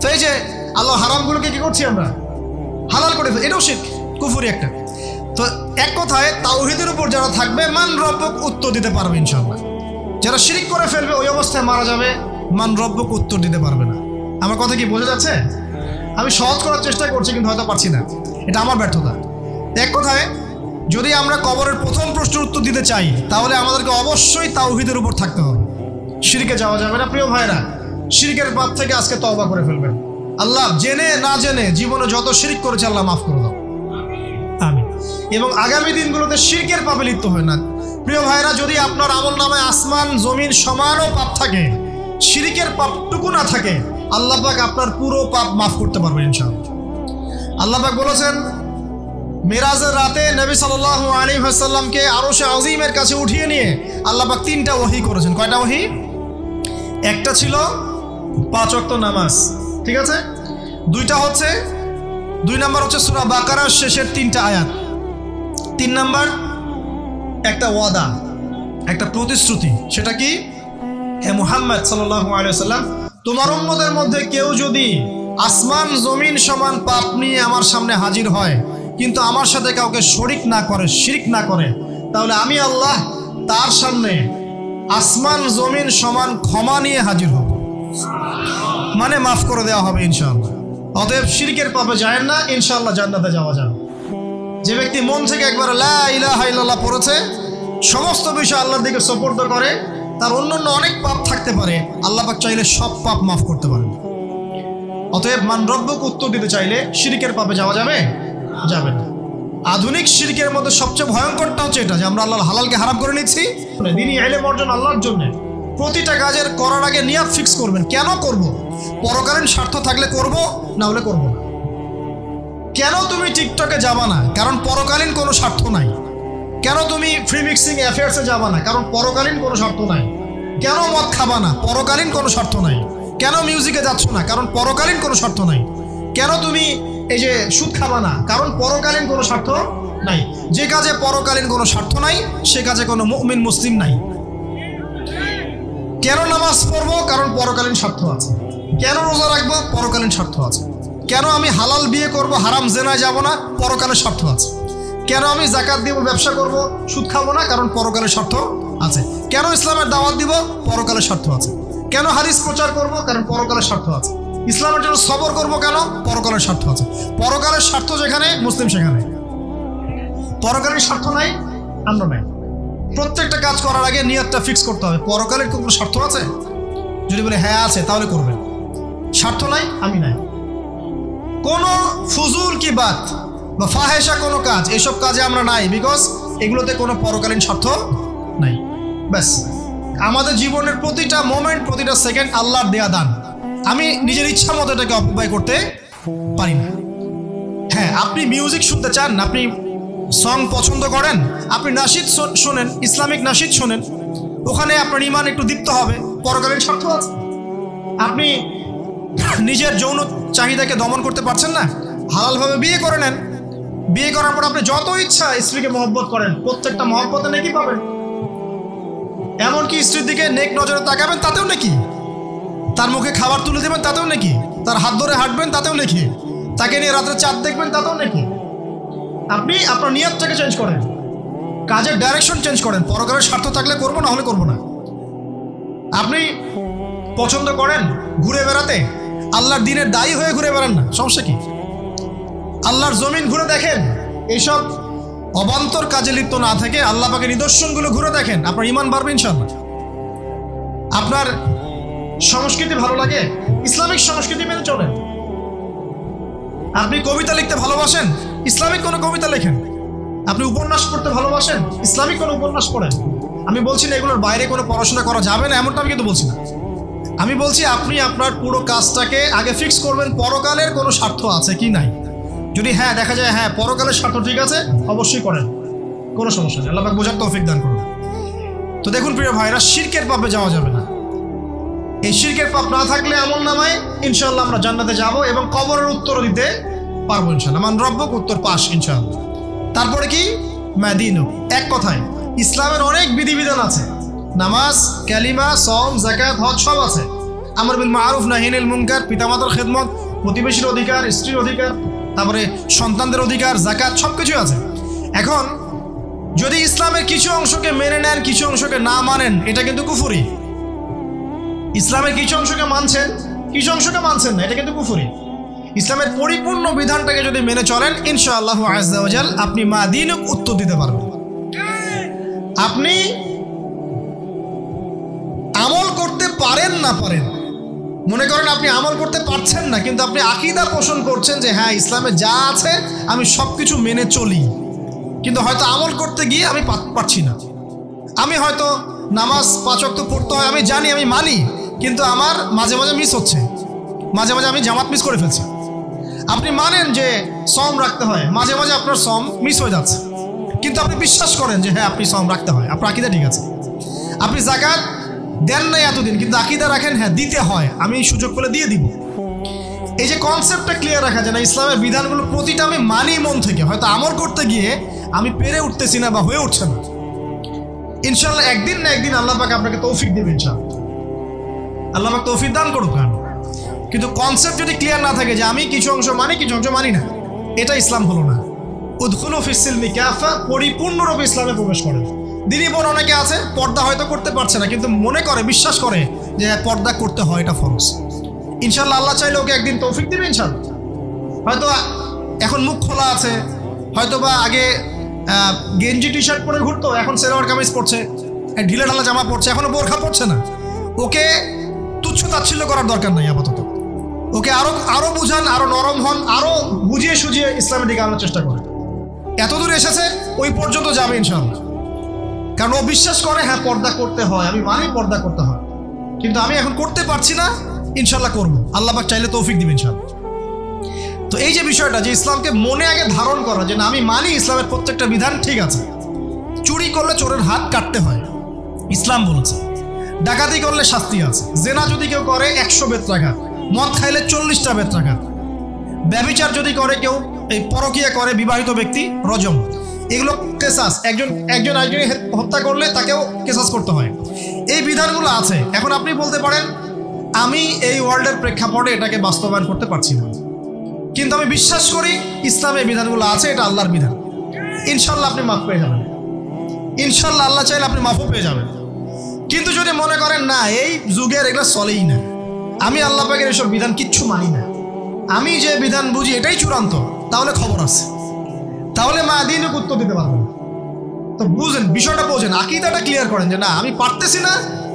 তো এই যে আল্লাহ হারামগুলোকে কি করছি আমরা? হালাল করে ফেলছি, এটাও শিরক, কুফরি একটা। তো এক কথায় তাওহীদের উপর যারা থাকবে, মান রব্বক উত্তর দিতে পারবে ইনশাআল্লাহ। যারা শিরক করে ফেলবে ওই অবস্থায় মারা যাবে, মান রব্বক উত্তর দিতে পারবে না। আমার কথা কি বোঝা যাচ্ছে? আমি সহজ করার চেষ্টা করছি, কিন্তু হয়তো পারছি না, এটা আমার ব্যর্থতা। এক কথায় যদি আমরা কবরের প্রথম প্রশ্নের উত্তর দিতে চাই, তাহলে আমাদেরকে অবশ্যই তাওহীদের উপর থাকতে হবে, শিরকে যাওয়া যাবে না। প্রিয় ভাইরা, শিরকের পাপ থেকে আজকে তওবা করে ফেলবেন। আল্লাহ জেনে না জেনে জীবনে যত শিরক করেছে আল্লাহ মাফ করে দাও, আমিন। এবং আগামী দিনগুলোতে শিরকের পাপে লিপ্ত হয় না। প্রিয় ভাইরা, যদি আপনার আমল নামায় আসমান জমিন সমানও পাপ থাকে, শিরকের পাপটুকু না থাকে, আল্লাহ পাক আপনার পুরো পাপ মাফ করতে পারবেন ইনশাআল্লাহ। আল্লাহ পাক বলেছেন, মেরাজের রাতে নবী সাল্লাল্লাহু আলাইহি ওয়াসাল্লামকে আরশে আজিমের কাছে উঠিয়ে নিয়ে আল্লাহ পাক 3টা ওহী করেছেন। কয়টা ওহী? একটা ছিল 5 ওয়াক্ত নামাজ, ঠিক আছে? 2 নাম্বার হচ্ছে সূরা বাকারার শেষের 3টা আয়াত। 3 নাম্বার একটা ওয়াদা, একটা প্রতিশ্রুতি। সেটা কি? হে মুহাম্মদ সাল্লাল্লাহু আলাইহি ওয়াসাল্লাম, তোমার উম্মতের মধ্যে কেউ যদি আসমান জমিন সমান পাপ নিয়ে আমার সামনে হাজির হয়, কিন্তু আমার সাথে কাউকে শরিক না করে, শিরক না করে, তাহলে আমি আল্লাহ তার সামনে আসমান জমিন সমান ক্ষমা নিয়ে হাজির হব, মানে মাফ করে দেওয়া হবে ইনশাআল্লাহ। অতএব শিরকের পাপে যায় না, ইনশাআল্লাহ জান্নাতে যাওয়া যাবে। যে ব্যক্তি মন থেকে একবার লা ইলাহা ইল্লাল্লাহ পড়েছে, সমস্ত বিষয় আল্লাহর দিকে সুপর্দ করে, তার অন্যান্য অনেক পাপ থাকতে পারে, আল্লাহ পাক চাইলে সব পাপ মাফ করতে পারেন। অতএব মান রব্বক উত্তর দিতে চাইলে শিরকের পাপে যাওয়া যাবে? যাবে না। আধুনিক শিরকের মধ্যে সবচেয়ে ভয়ঙ্করটা হচ্ছে এটা, যে আমরা আল্লাহর হালালকে হারাম করে নিচ্ছি। দ্বীনি ইলম অর্জন আল্লাহর জন্য, প্রতিটা কাজের করার আগে নিয়াত ফিক্স করবেন, কেন করব? পরকালীন স্বার্থ থাকলে করব, না হলে করব না। কেন তুমি টিকটকে যাবা না? কারণ পরকালীন কোনো স্বার্থ নাই। কেন তুমি ফ্রি মিক্সিং অ্যাফেয়ার্সে যাবা না? কারণ পরকালীন কোনো স্বার্থ নাই। কেন মদ খাবা না? পরকালীন কোনো স্বার্থ নাই। কেন মিউজিকে যাচ্ছ না? কারণ পরকালীন কোনো স্বার্থ নাই। কেন তুমি এই যে সুদ খাবা না? কারণ পরকালীন কোনো স্বার্থ নাই। যে কাজে পরকালীন কোনো স্বার্থ নাই, সে কাজে কোনো মুমিন মুসলিম নাই। কেন নামাজ পড়বো? কারণ পরকালীন স্বার্থ আছে। কেন রোজা রাখবো? পরকালীন স্বার্থ আছে। কেন আমি হালাল বিয়ে করব, হারাম জেনায় যাব না? পরকালের স্বার্থ আছে। কেন আমি যাকাত দিব, ব্যবসা করব, সুদ খাবো না? কারণ পরকালের স্বার্থ আছে। কেন ইসলামের দাওয়াত দিব? পরকালের স্বার্থ আছে। কেন হাদিস প্রচার করব? কারণ পরকালের স্বার্থ আছে। ইসলামের জন্য সবর করব কেন? পরকালের স্বার্থ আছে। পরকালের স্বার্থ যেখানে, মুসলিম সেখানে। পরকালের স্বার্থ নাই, আমরা নাই। প্রত্যেকটা কাজ করার আগে নিয়তটা ফিক্স করতে হবে, পরকালের কোনো স্বার্থ আছে? যদি বলে হ্যাঁ আছে, তাহলে করবেন। স্বার্থ নাই, আমি নাই। কোনো ফুজুল কি বাত বা ফাহেসা কোনো কাজ, এসব কাজে আমরা নাই, বিকজ এগুলোতে কোনো পরকালীন স্বার্থ নাই। ব্যাস, আমাদের জীবনের প্রতিটা মোমেন্ট, প্রতিটা সেকেন্ড আল্লাহর দেয়া দান। আমি নিজের ইচ্ছা মতো এটাকে অপব্যয় করতে পারি না। হ্যাঁ, আপনি মিউজিক শুনতে চান, আপনি সং পছন্দ করেন, আপনি নাশিদ শোনেন, ইসলামিক নাশিদ শোনেন, ওখানে আপনার ইমান একটু দীপ্ত হবে, পরকালীন স্বার্থ আছে। আপনি নিজের যৌন চাহিদাকে দমন করতে পারছেন না, হালালভাবে বিয়ে করে নেন। বিয়ে করার পর আপনি যত ইচ্ছা স্ত্রীকে মহব্বত করেন, প্রত্যেকটা মহব্বতে নেকি পাবেন। এমনকি স্ত্রীর দিকে নেক নজরে তাকাবেন, তাতেও নাকি। তার মুখে খাবার তুলে দেবেন, তাতেও নাকি। তার হাত ধরে হাঁটবেন, তাতেও নাকি। তাকে নিয়ে রাত্রে চাঁদ দেখবেন, তাতেও নাকি। আপনি আপনার নিয়তটাকে চেঞ্জ করেন, কাজের ডাইরেকশন চেঞ্জ করেন। পরকালের স্বার্থ থাকলে করবো, না হলে করবো না। আপনি পছন্দ করেন ঘুরে বেড়াতে, আল্লাহর দিনের দায়ী হয়ে ঘুরে বেড়ান না, সমস্যা কি? আল্লাহর জমিন ঘুরে দেখেন, এইসব অবান্তর কাজে লিপ্ত না থেকে আল্লাহ পাকের নিদর্শনগুলো ঘুরে দেখেন, আপনার ইমান বাড়বে ইনশাআল্লাহ। আপনার সংস্কৃতি ভালো লাগে, ইসলামিক সংস্কৃতি মেনে চলেন। আপনি কবিতা লিখতে ভালোবাসেন, ইসলামিক কোনো কবিতা লেখেন। আপনি উপন্যাস পড়তে ভালোবাসেন, ইসলামিক কোনো উপন্যাস পড়েন। আমি বলছি না এগুলোর বাইরে কোনো পড়াশোনা করা যাবে না, এমনটা আমি কিন্তু বলছি না। আমি বলছি আপনি আপনার পুরো কাজটাকে আগে ফিক্স করবেন, পরকালের কোনো স্বার্থ আছে কি নাই। যদি হ্যাঁ দেখা যায় হ্যাঁ পরকালের স্বার্থ ঠিক আছে, অবশ্যই করেন, কোনো সমস্যা নেই। আল্লাহ পাক বোঝার তৌফিক দান করুন। তো দেখুন প্রিয় ভাইরা, শিরকের পাপে যাওয়া যাবে না। এই শিরকের পাপ না থাকলে আমল নামায় ইনশাআল্লাহ আমরা জান্নাতে যাব এবং কবরের উত্তর দিতে পারবো ইনশাআল্লাহ। মান রব্বুক, উত্তর পাস ইনশাআল্লাহ। তারপরে কি? মাদিনু। এক কথায় ইসলামের অনেক বিধিবিধান আছে, নামাজ, কালিমা, সওম, যাকাত, হজ সব আছে। আমর বিল মারুফ, নাহি আনিল মুনকার, পিতামাতার খেদমত, প্রতিবেশীর অধিকার, স্ত্রীর অধিকার, তারপরে সন্তানদের অধিকার, যাকাত, সব কিছুই আছে। এখন যদি ইসলামের কিছু অংশকে মেনে নেন, কিছু অংশকে না মানেন, এটা কিন্তু কুফরি। ইসলামের কিছু অংশকে মানছেন, কিছু অংশকে মানছেন না, এটা কিন্তু কুফরি। ইসলামের পরিপূর্ণ বিধানটাকে যদি মেনে চলেন ইনশাআল্লাহু আযজা ওয়া জাল আপনি মাদিনুক উত্তর দিতে পারবেন। আপনি আমল করতে পারেন না পারেন, মনে করেন আপনি আমল করতে পারছেন না, কিন্তু আপনি আকীদা পোষণ করছেন যে হ্যাঁ ইসলামে যা আছে আমি সব কিছু মেনে চলি, কিন্তু হয়তো আমল করতে গিয়ে আমি পারছি না। আমি হয়তো নামাজ 5 ওয়াক্ত পড়তে হয়, আমি জানি, আমি মানি, কিন্তু আমার মাঝে মাঝে মিস হচ্ছে, মাঝে মাঝে আমি জামাত মিস করে ফেলছি। আপনি মানেন যে সওম রাখতে হয়, মাঝে মাঝে আপনার সওম মিস হয়ে যাচ্ছে, কিন্তু আপনি বিশ্বাস করেন যে হ্যাঁ আপনি সওম রাখতে হয়, আপনার আকীদা ঠিক আছে। আপনি যাকাত দেন নাই এতদিন, কিন্তু আকীদা রাখেন হ্যাঁ দিতে হয়, আমি সুযোগ পেলে দিয়ে দিব। এই যে কনসেপ্টটা ক্লিয়ার রাখা যায় না, ইসলামের বিধানগুলো প্রতিটা আমি মানি মন থেকে, হয়তো আমল করতে গিয়ে আমি পেরে উঠতেছি না বা হয়ে উঠছে না। ইনশাআল্লাহ একদিন না একদিন আল্লাহ পাক আপনাকে তৌফিক দেবেন ইনশাআল্লাহ, আল্লাহ পাক তৌফিক দান করুক। কিন্তু কনসেপ্ট যদি ক্লিয়ার না থাকে যে আমি কিছু অংশ মানি, কিছু অংশ মানি না, এটা ইসলাম হলো না। উদখুলু ফিস সিলমি কাফা, পরিপূর্ণরূপে ইসলামে প্রবেশ করেন। দিনই বোন অনেকে আছে পর্দা হয়তো করতে পারছে না, কিন্তু মনে করে, বিশ্বাস করে যে পর্দা করতে হয়, এটা ফরজ। ইনশাআল্লাহ আল্লাহ চাইলে ওকে একদিন তৌফিক দেবে ইনশাআল্লাহ। হয়তো এখন মুখ খোলা আছে, হয়তো বা আগে গেঞ্জি টি শার্ট পরে ঘুরতো, এখন সেলোয়ার কামিজ পরছে, ঢিলে ঢালা জামা পরছে, এখনো বোরখা পরছে না। ওকে তুচ্ছ তাচ্ছিল্য করার দরকার নাই আপাতত। ওকে আরো বুঝান, আরো নরম হন, আরো বুঝিয়ে সুঝিয়ে ইসলামের দিকে আনার চেষ্টা করেন। এত দূর এসেছে, ওই পর্যন্ত যাবে ইনশাআল্লাহ। কারণ ও বিশ্বাস করে হ্যাঁ পর্দা করতে হয়, আমি মানি পর্দা করতে হয়, কিন্তু আমি এখন করতে পারছি না, ইনশাআল্লাহ করবো, আল্লাহ পাক চাইলে তৌফিক দিবেন ইনশাআল্লাহ। তো এই যে বিষয়টা, যে ইসলামকে মনে আগে ধারণ করা, যে না আমি মানি ইসলামের প্রত্যেকটা বিধান ঠিক আছে। চুরি করলে চোরের হাত কাটতে হয়, ইসলাম বলেছে। ডাকাতি করলে শাস্তি আছে। জেনা যদি কেউ করে 100 বেত্রাঘাত, মদ খাইলে 40টা বেত্রাঘাত, ব্যভিচার যদি করে কেউ, এই পরকীয়া করে বিবাহিত ব্যক্তি, রজম। এগুলো কেসাস, একজন একজনকে হত্যা করলে তাকেও কেসাস করতে হয়। এই বিধানগুলো আছে। এখন আপনি বলতে পারেন আমি এই ওয়ার্ল্ডের প্রেক্ষাপটে এটাকে বাস্তবায়ন করতে পারছি না, কিন্তু আমি বিশ্বাস করি ইসলামে এই বিধানগুলো আছে, এটা আল্লাহর বিধান। ইনশাআল্লাহ আপনি মাফ পেয়ে যাবেন, ইনশাআল্লাহ আল্লাহ চাইলে আপনি মাফও পেয়ে যাবেন। কিন্তু যদি মনে করেন না এই যুগের এগুলো চলেই না, আমি আল্লাহ পাকের এসব বিধান কিচ্ছু মানি না, আমি যে বিধান বুঝি এটাই চূড়ান্ত, তাহলে খবর আছে, তাহলে মাদিনুক উত্তর দিতে পারবেন। তো বুঝেন, বিষয়টা বোঝেন, আকীদাটা ক্লিয়ার করেন যে না আমি পারতেছি না,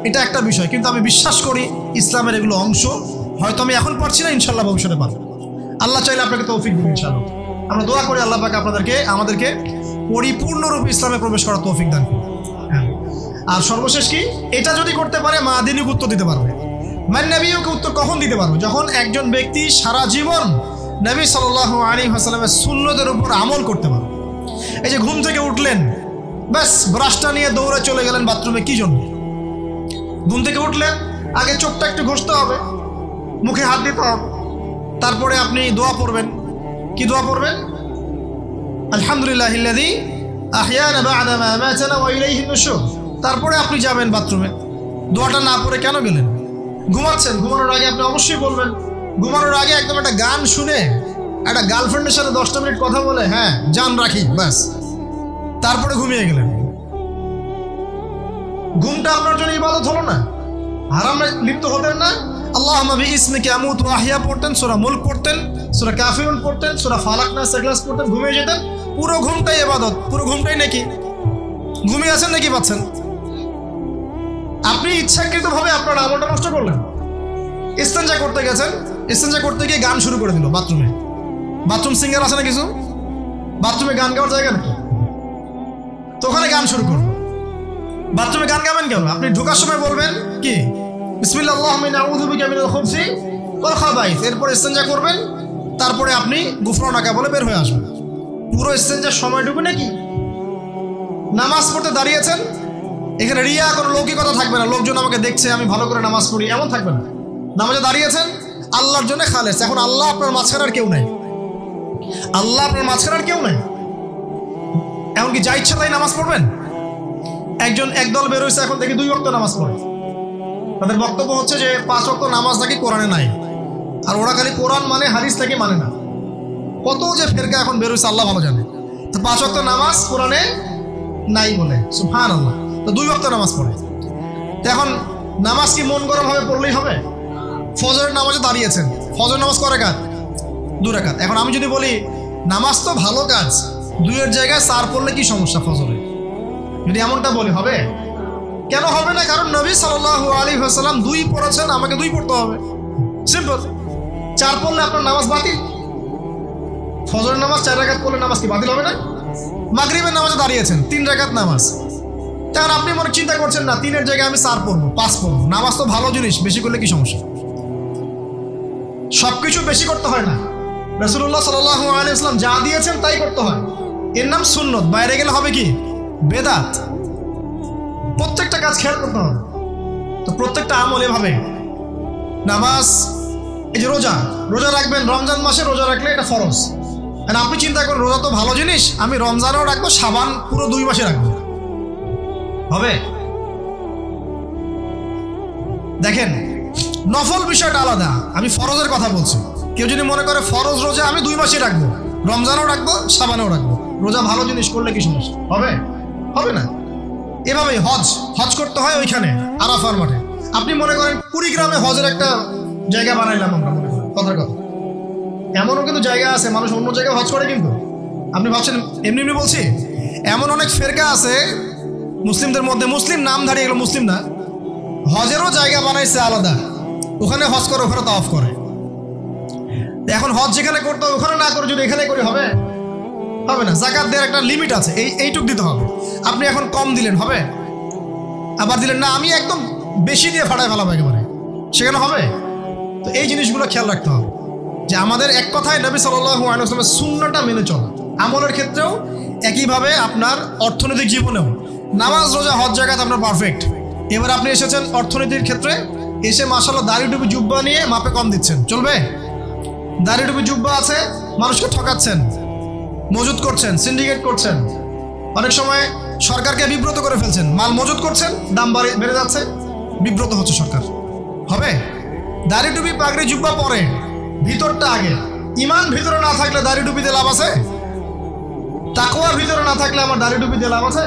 এটা একটা বিষয়, কিন্তু আমি বিশ্বাস করি ইসলামের এগুলো অংশ, হয়তো আমি এখন পারছি না, ইনশাআল্লাহ ভবিষ্যতে পারবো। আল্লাহ চাইলে আপনাকে তৌফিক দিবেন ইনশাআল্লাহ। আমরা দোয়া করি আল্লাহ পাক আমাদেরকে পরিপূর্ণরূপে ইসলামে প্রবেশ করার তৌফিক দান করুন। আর সর্বশেষ কি, এটা যদি করতে পারে মাদিনিক উত্তর দিতে পারবে। মান নবিয়ুকা উত্তর কখন দিতে পারবে? যখন একজন ব্যক্তি সারা জীবন নবী সাল্লাল্লাহু আলাইহি ওয়াসাল্লামের সুন্নতের উপর আমল করতে পারবে। এই যে ঘুম থেকে উঠলেন, ব্যাস ব্রাশটা নিয়ে দৌড়ে চলে গেলেন বাথরুমে, কি জন্য? ঘুম থেকে উঠলেন, আগে চোখটা একটু ঘষতে হবে, মুখে হাত দিতে হবে, তারপরে আপনি দোয়া পড়বেন। কি দোয়া পড়বেন? আলহামদুলিল্লাহিল্লাযী আহইয়ানা বা'দা মা আমাতানা ওয়া ইলাইহিন নুশুর। তারপরে আপনি যাবেন বাথরুমে। দোয়াটা না পড়ে কেন গেলেন? ঘুমাচ্ছেন, ঘুমানোর আগে আপনি অবশ্যই বলবেন। ঘুমানোর আগে একদম একটা গান শুনে, একটা গার্লফ্রেন্ডের সাথে 10টা মিনিট কথা বলে, হ্যাঁ জান রাখি, ব্যাস, তারপরে ঘুমিয়ে গেলেন। ঘুমটা আপনার জন্য ইবাদত হলো না? হারামে লিপ্ত হতেন না? আল্লাহুম্মা বিইসমিকা আমুতু ওয়া আহইয়া পড়তেন, সূরা মুলক পড়তেন, সূরা কাফিরুন পড়তেন, সূরা ফালাক নাস ইখলাস পড়তেন, ঘুমিয়ে যেতেন। পুরো ঘুমটাই ইবাদত, পুরো ঘুমটাই নাকি ঘুমিয়ে আছেন নাকি পাচ্ছেন? আপনি ইচ্ছাকৃতভাবে আপনার আমলটা নষ্ট করলেন। ইস্তেঞ্জা করতে গেছেন, ইস্তেঞ্জা করতে গিয়ে গান শুরু করে দিল বাথরুমে। বাথরুম সিঙ্গার আছে না কিছু? বাথরুমে গান গাওয়ার জায়গা নাকি? তো ওখানে গান শুরু করবো। বাথরুমে গান গাবেন কেন? আপনি ঢোকার সময় বলবেন কি, বিসমিল্লাহ আল্লাহুম্মা ইন্নী আউযু বিকা মিনাল খুবসি ওয়াল খাবাইস। এরপর ইস্তেঞ্জা করবেন, তারপরে আপনি গুফরানাকা বলে বের হয়ে আসবেন। পুরো ইস্তেঞ্জার সময়টুকু নাকি? নামাজ পড়তে দাঁড়িয়েছেন, এখানে রিয়া কোনো লৌকিকতা থাকবে না, লোকজন আমাকে দেখছে আমি ভালো করে নামাজ পড়ি, এমন থাকবে না। নামাজে দাঁড়িয়েছেন আল্লাহর জন্য খালেস। এখন আল্লাহ আপনার মাঝখানে আর কেউ নাই, আল্লাহ আপনার মাঝখানে আর কেউ নাই। এমনকি যা ইচ্ছা তাই নামাজ পড়বেন। একদল বের হয়েছে, এখন দেখি 2 ওয়াক্ত নামাজ পড়ে। তাদের বক্তব্য হচ্ছে যে 5 ওয়াক্ত নামাজ নাকি কোরআনে নাই, আর ওরা খালি কোরআন মানে হাদিস নাকি মানে না। কত যে ফেরকা এখন বের হয়েছে আল্লাহ ভালো জানে। তো 5 ওয়াক্ত নামাজ কোরআনে নাই বলে, সুবহানাল্লাহ। তো 2 ওয়াক্ত নামাজ পড়ে। তো এখন নামাজ কি মন গরম ভাবে পড়লেই হবে? ফজরের নামাজে দাঁড়িয়েছেন, ফজর নামাজ কয় রাকাত? 2 রাকাত। এখন আমি যদি বলি নামাজ তো ভালো কাজ, 2-এর জায়গায় 4 পড়লে কি সমস্যা ফজরে? যদি এমনটা বলি হবে? কেন হবে না? কারণ নবী সাল্লাল্লাহু আলাইহি ওয়াসাল্লাম 2 পড়েছেন, আমাকে 2 পড়তে হবে, সিম্পল। 4 পড়লে আপনার নামাজ বাতিল। ফজরের নামাজ 4 রাকাত পড়লে নামাজ কি বাতিল হবে না? মাগরিবের নামাজে দাঁড়িয়েছেন, 3 রাকাত নামাজ। তাহলে আপনি মনে চিন্তা করছেন না 3-এর জায়গায় আমি 4 পড়বো, 5 পড়বো। নামাজ তো ভালো জিনিস, বেশি করলে কি সমস্যা? সবকিছু বেশি করতে হয় না। রাসূলুল্লাহ সাল্লাল্লাহু আলাইহি ওয়াসাল্লাম যা দিয়েছেন তাই করতে হয়। এর নাম সুন্নত। বাইরে গেলে হবে কি? বেদাত। প্রত্যেকটা কাজ খেয়াল করতে হবে। তো প্রত্যেকটা আমল এভাবে। নামাজ, এই যে রোজা রাখবেন, রমজান মাসে রোজা রাখলে এটা ফরজ। আর আপনি চিন্তা করেন রোজা তো ভালো জিনিস, আমি রমজানও রাখবো, শাবান পুরো 2 মাসে রাখবো, হবে? দেখেন, নফল বিষয়টা আলাদা, আমি ফরজের কথা বলছি। কেউ যদি মনে করে ফরজ রোজা আমি 2 মাসে রাখবো, রমজানও রাখবো, শাবানও রাখবো, রোজা ভালো জিনিস করলে কি সমস্যা? হবে? হবে না। এভাবেই হজ করতে হয় ওইখানে আরাফার মাঠে। আপনি মনে করেন কুড়িগ্রামে হজের একটা জায়গা বানাইলাম আমরা, মনে করেন কথার কথা, এমনও কিন্তু জায়গা আছে মানুষ অন্য জায়গায় হজ করে। কিন্তু আপনি ভাবছেন এমনি এমনি বলছি, এমন অনেক ফেরকা আছে মুসলিমদের মধ্যে, মুসলিম নামধারী, এগুলো মুসলিম না, হজেরও জায়গা বানাইছে আলাদা, ওখানে হজ করে, ওখানে তাওয়াফ করে। এখন হজ যেখানে করতে হবে ওখানে না করে যদি এখানে করে হবে? হবে না। যাকাত দেওয়ার একটা লিমিট আছে, এইটুক দিতে হবে। আপনি এখন কম দিলেন, হবে? আবার দিলেন না, আমি একদম বেশি দিয়ে ফাটায় ফেলাবো একেবারে, সেখানে হবে? তো এই জিনিসগুলো খেয়াল রাখতে হবে যে আমাদের এক কথায় নবী সাল্লাল্লাহু আলাইহি ওয়াসাল্লামের সুন্নাহটা মেনে চলা। আমলের ক্ষেত্রেও একইভাবে, আপনার অর্থনৈতিক জীবনেও, নামাজ রোজা হজ জাকাত আপনার পারফেক্ট। এবার আপনি এসেছেন অর্থনীতির ক্ষেত্রে, এসে মাশাআল্লাহ দাড়ি টুপি জুব্বা নিয়ে মাপে কম দিচ্ছেন, চলবে? দাড়ি টুপি জুব্বা আছে, মানুষকে ঠকাচ্ছেন, মজুত করছেন, সিন্ডিকেট করছেন, অনেক সময় সরকারকে বিব্রত করে ফেলছেন, মাল মজুত করছেন, দাম বেড়ে যাচ্ছে, বিব্রত হচ্ছে সরকার, হবে? দাড়ি টুপি পাগড়ি জুব্বা পরে, ভিতরটা আগে। ইমান ভিতরে না থাকলে দাড়ি টুপি দিয়ে লাভ আছে? তাকওয়ার ভিতরে না থাকলে আমার দাড়ি টুপি দিয়ে লাভ আছে?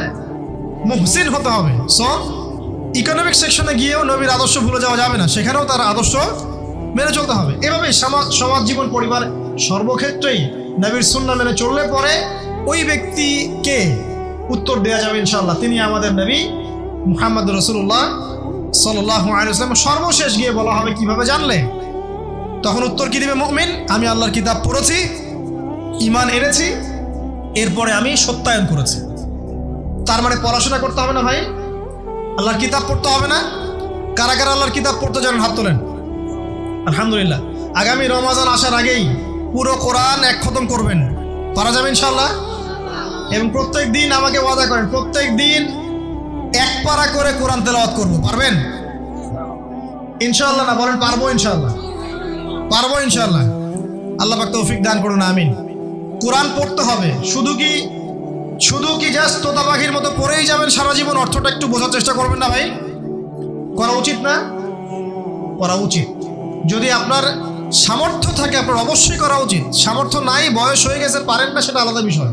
মুহসিন হতে হবে। সো ইকোনমিক সেকশনে গিয়েও নবীর আদর্শ ভুলে যাওয়া যাবে না, সেখানেও তার আদর্শ মেনে চলতে হবে। এভাবে সমাজ জীবন, পরিবার, সর্বক্ষেত্রেই নবীর সুন্নাহ মেনে চললে পরে ওই ব্যক্তিকে উত্তর দেওয়া যাবে ইনশাআল্লাহ, তিনি আমাদের নবী মুহাম্মদ রাসূলুল্লাহ সাল্লাল্লাহু আলাইহি ওয়াসাল্লাম। সর্বশেষ গিয়ে বলা হবে কিভাবে জানলে? তখন উত্তর কি দিবে? মুমিন, আমি আল্লাহর কিতাব পড়েছি, ঈমান এনেছি, এরপরে আমি সত্যায়ন করেছি। তার মানে পড়াশোনা করতে হবে না ভাই? আল্লাহর কিতাব পড়তে হবে না? কারা কারা আল্লাহর কিতাব পড়তে জানেন হাত তোলেন। আলহামদুলিল্লাহ। আগামী রমাজান আসার আগেই পুরো কোরআন এক খতম করবেন, পারা যাবে ইনশাআল্লাহ। এবং প্রত্যেক দিন আমাকে ওয়াদা করেন, প্রত্যেক দিন এক পারা করে কোরআন তেলাওয়াত করবো, পারবেন ইনশাআল্লাহ? না বলেন পারবো ইনশাআল্লাহ? পারবো ইনশাআল্লাহ। আল্লাহ পাক তৌফিক দান করুন, আমিন। কোরআন পড়তে হবে, শুধু কি জাস্ট তোতা পাখির মতো পড়েই যাবেন সারা জীবন? অর্থটা একটু বোঝার চেষ্টা করবেন না ভাই? করা উচিত না? করা উচিত। যদি আপনার সামর্থ্য থাকে আপনার অবশ্যই করা উচিত। সামর্থ্য নাই, বয়স হয়ে গেছে, পারেন না, সেটা আলাদা বিষয়।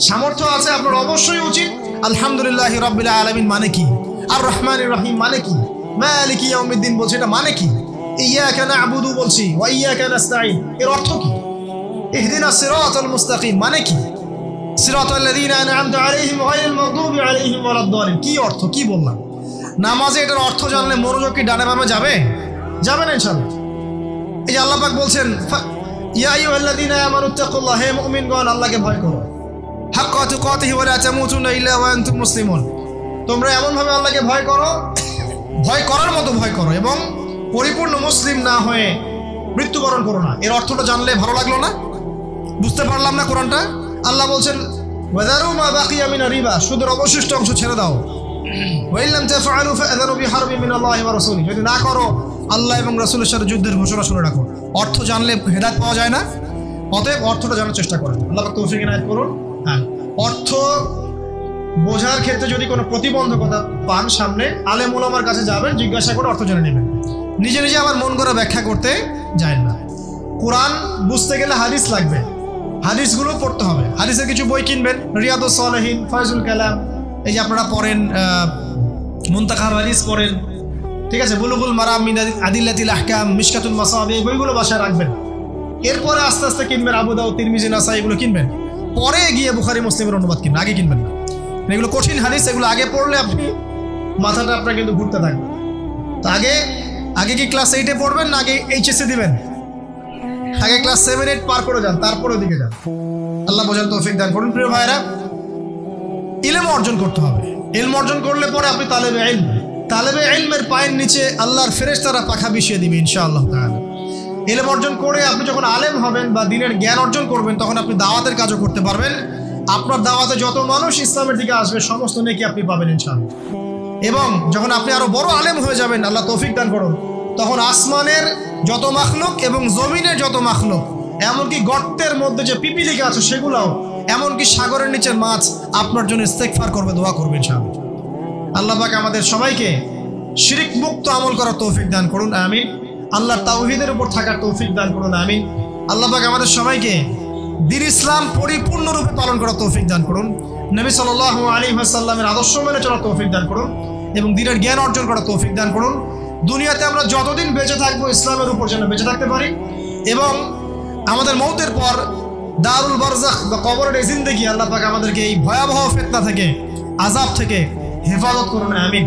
সামর্থ্য আছে আপনার অবশ্যই উচিত। আলহামদুলিল্লাহি রাব্বিল আলামিন মানে কি? আর রহমানির রহিম মানে কি? মালিকি ইয়াউমিদ্দিন বলছি, এটা মানে কি? ইয়াকা না'বুদু বলছি, ওয়া ইয়াকা নাস্তাঈন, এর অর্থ কি? ইহদিনাস সিরাতাল মুস্তাকিম মানে কি? সিরাতাল্লাযীনা আন'আমতা আলাইহিম গায়রিল মাগদুবি আলাইহিম ওয়ালাদ-দালিন, কি অর্থ, কি বললাম? নামাজে এটার অর্থ জানলে মনোযোগ কি ডানে বামে যাবে? যাবে না ইনশাআল্লাহ। এই যে আল্লাহ পাক বলছেন, ইয়া আইয়ুহাল্লাযীনা আমানুত্তাকুল্লাহ, হে মুমিনগণ আল্লাহকে ভয় করো, হাক্কা তুকাতিহি ওয়া লা তামুতুন্না ইল্লা ওয়া আনতুম মুসলিমুন, তোমরা এমনভাবে আল্লাহকে ভয় করো, ভয় করার মতো ভয় করো, এবং পরিপূর্ণ মুসলিম না হয়ে মৃত্যুবরণ করো না। এর অর্থটা জানলে ভালো লাগলো না? বুঝতে পারলাম না কোরআনটা? আল্লাহ বলছেন ওয়াযারু মা বাকিয়া মিনার রিবা, সুদের অবশিষ্ট অংশ ছেড়ে দাও। ওয়া ইল্লাম তাফআলু ফাআযানু বিহারবিন মিনাল্লাহি ওয়া রাসূলিহি, যদি না করো আল্লাহ এবং রাসূলের সাথে যুদ্ধের ঘোষণা শুনে রাখো। অর্থ জানলে হেদায়েত পাওয়া যায় না? অতএব অর্থটা জানার চেষ্টা করেন। আল্লাহ পাক তৌফিক ইনায়াত করুন। হ্যাঁ, অর্থ বোঝার ক্ষেত্রে যদি কোনো প্রতিবন্ধকতা পান সামনে, আলেম ওলামার কাছে যাবেন, জিজ্ঞাসা করে অর্থ জেনে নেবেন। নিজে নিজে আবার মন করে ব্যাখ্যা করতে যায় না। কোরআন বুঝতে গেলে হাদিস লাগবে, হাদিসগুলো পড়তে হবে। হাদিসের কিছু বই কিনবেন, রিয়াদুস সালেহিন, ফয়জুল কালাম, এই যে আপনারা পড়েন, মুনতাকার হাদিস পড়েন, ঠিক আছে, বুলুগুল মারাম মিন আদিল্লাতিল আহকাম, মিশকাতুল মাসাবিহ, এই বইগুলো বাসায় রাখবেন। এরপরে আস্তে আস্তে কিনবেন আবু দাউদ, তিরমিজি, নাসাই, এগুলো কিনবেন। পরে গিয়ে বুখারী মুসলিমের অনুবাদ কিনবেন, আগে কিনবেন না। এগুলো কঠিন হাদিস, এগুলো আগে পড়লে আপনি মাথাটা আপনার কিন্তু ঘুরতে থাকবে। তো আগে কি ক্লাস 8-এ পড়বেন না আগে এইচএসসি দিবেন? আগে ক্লাস 7-8 পার করে যান, তারপরে ওদিকে যান। আল্লাহ বোঝার তৌফিক দান করুন। প্রিয় ভাইরা, ইলম অর্জন করতে হবে। ইলম অর্জন করলে পরে আপনি তালেবে ইলম, তালেবে ইলমের পায়ের নিচে আল্লাহর ফেরেশতারা পাখা বিছিয়ে দিবে ইনশাআল্লাহ তাআলা। ইলম অর্জন করে আপনি যখন আলেম হবেন বা দ্বীনের জ্ঞান অর্জন করবেন, তখন আপনি দাওয়াতের কাজও করতে পারবেন। আপনার দাওয়াতে যত মানুষ ইসলামের দিকে আসবে সমস্ত নেকি আপনি পাবেন ইনশাআল্লাহ। এবং যখন আপনি আরো বড় আলেম হয়ে যাবেন, আল্লাহ তৌফিক দান করুন, তখন আসমানের যত মাখলুক এবং জমিনের যত মাখলুক, এমনকি গর্তের মধ্যে যে পিপিলিকা আছে সেগুলাও, এমনকি সাগরের নিচের মাছ আপনার জন্য ইস্তেগফার করবে, দোয়া করবে ইনশাআল্লাহ। আল্লাহ পাক আমাদের সবাইকে শিরক মুক্ত আমল করার তৌফিক দান করুন, আমিন। আল্লাহর তাওহীদের উপর থাকার তৌফিক দান করুন, আমিন। আল্লাহ পাক আমাদের সবাইকে দ্বীন ইসলাম পরিপূর্ণরূপে পালন করার তৌফিক দান করুন, নবী সাল্লাল্লাহু আলাইহি ওয়াসাল্লামের আদর্শ মেনে চলার তৌফিক দান করুন, এবং দ্বীনের জ্ঞান অর্জন করার তৌফিক দান করুন। দুনিয়াতে আমরা যতদিন বেঁচে থাকবো ইসলামের উপর যেন বেঁচে থাকতে পারি, এবং আমাদের মৌতের পর দারুল বারজাখ বা কবরের এই জিন্দেগি, আল্লাহ পাক আমাদেরকে এই ভয়াবহ ফিতনা থেকে, আযাব থেকে হেফাজত করুন, আমিন।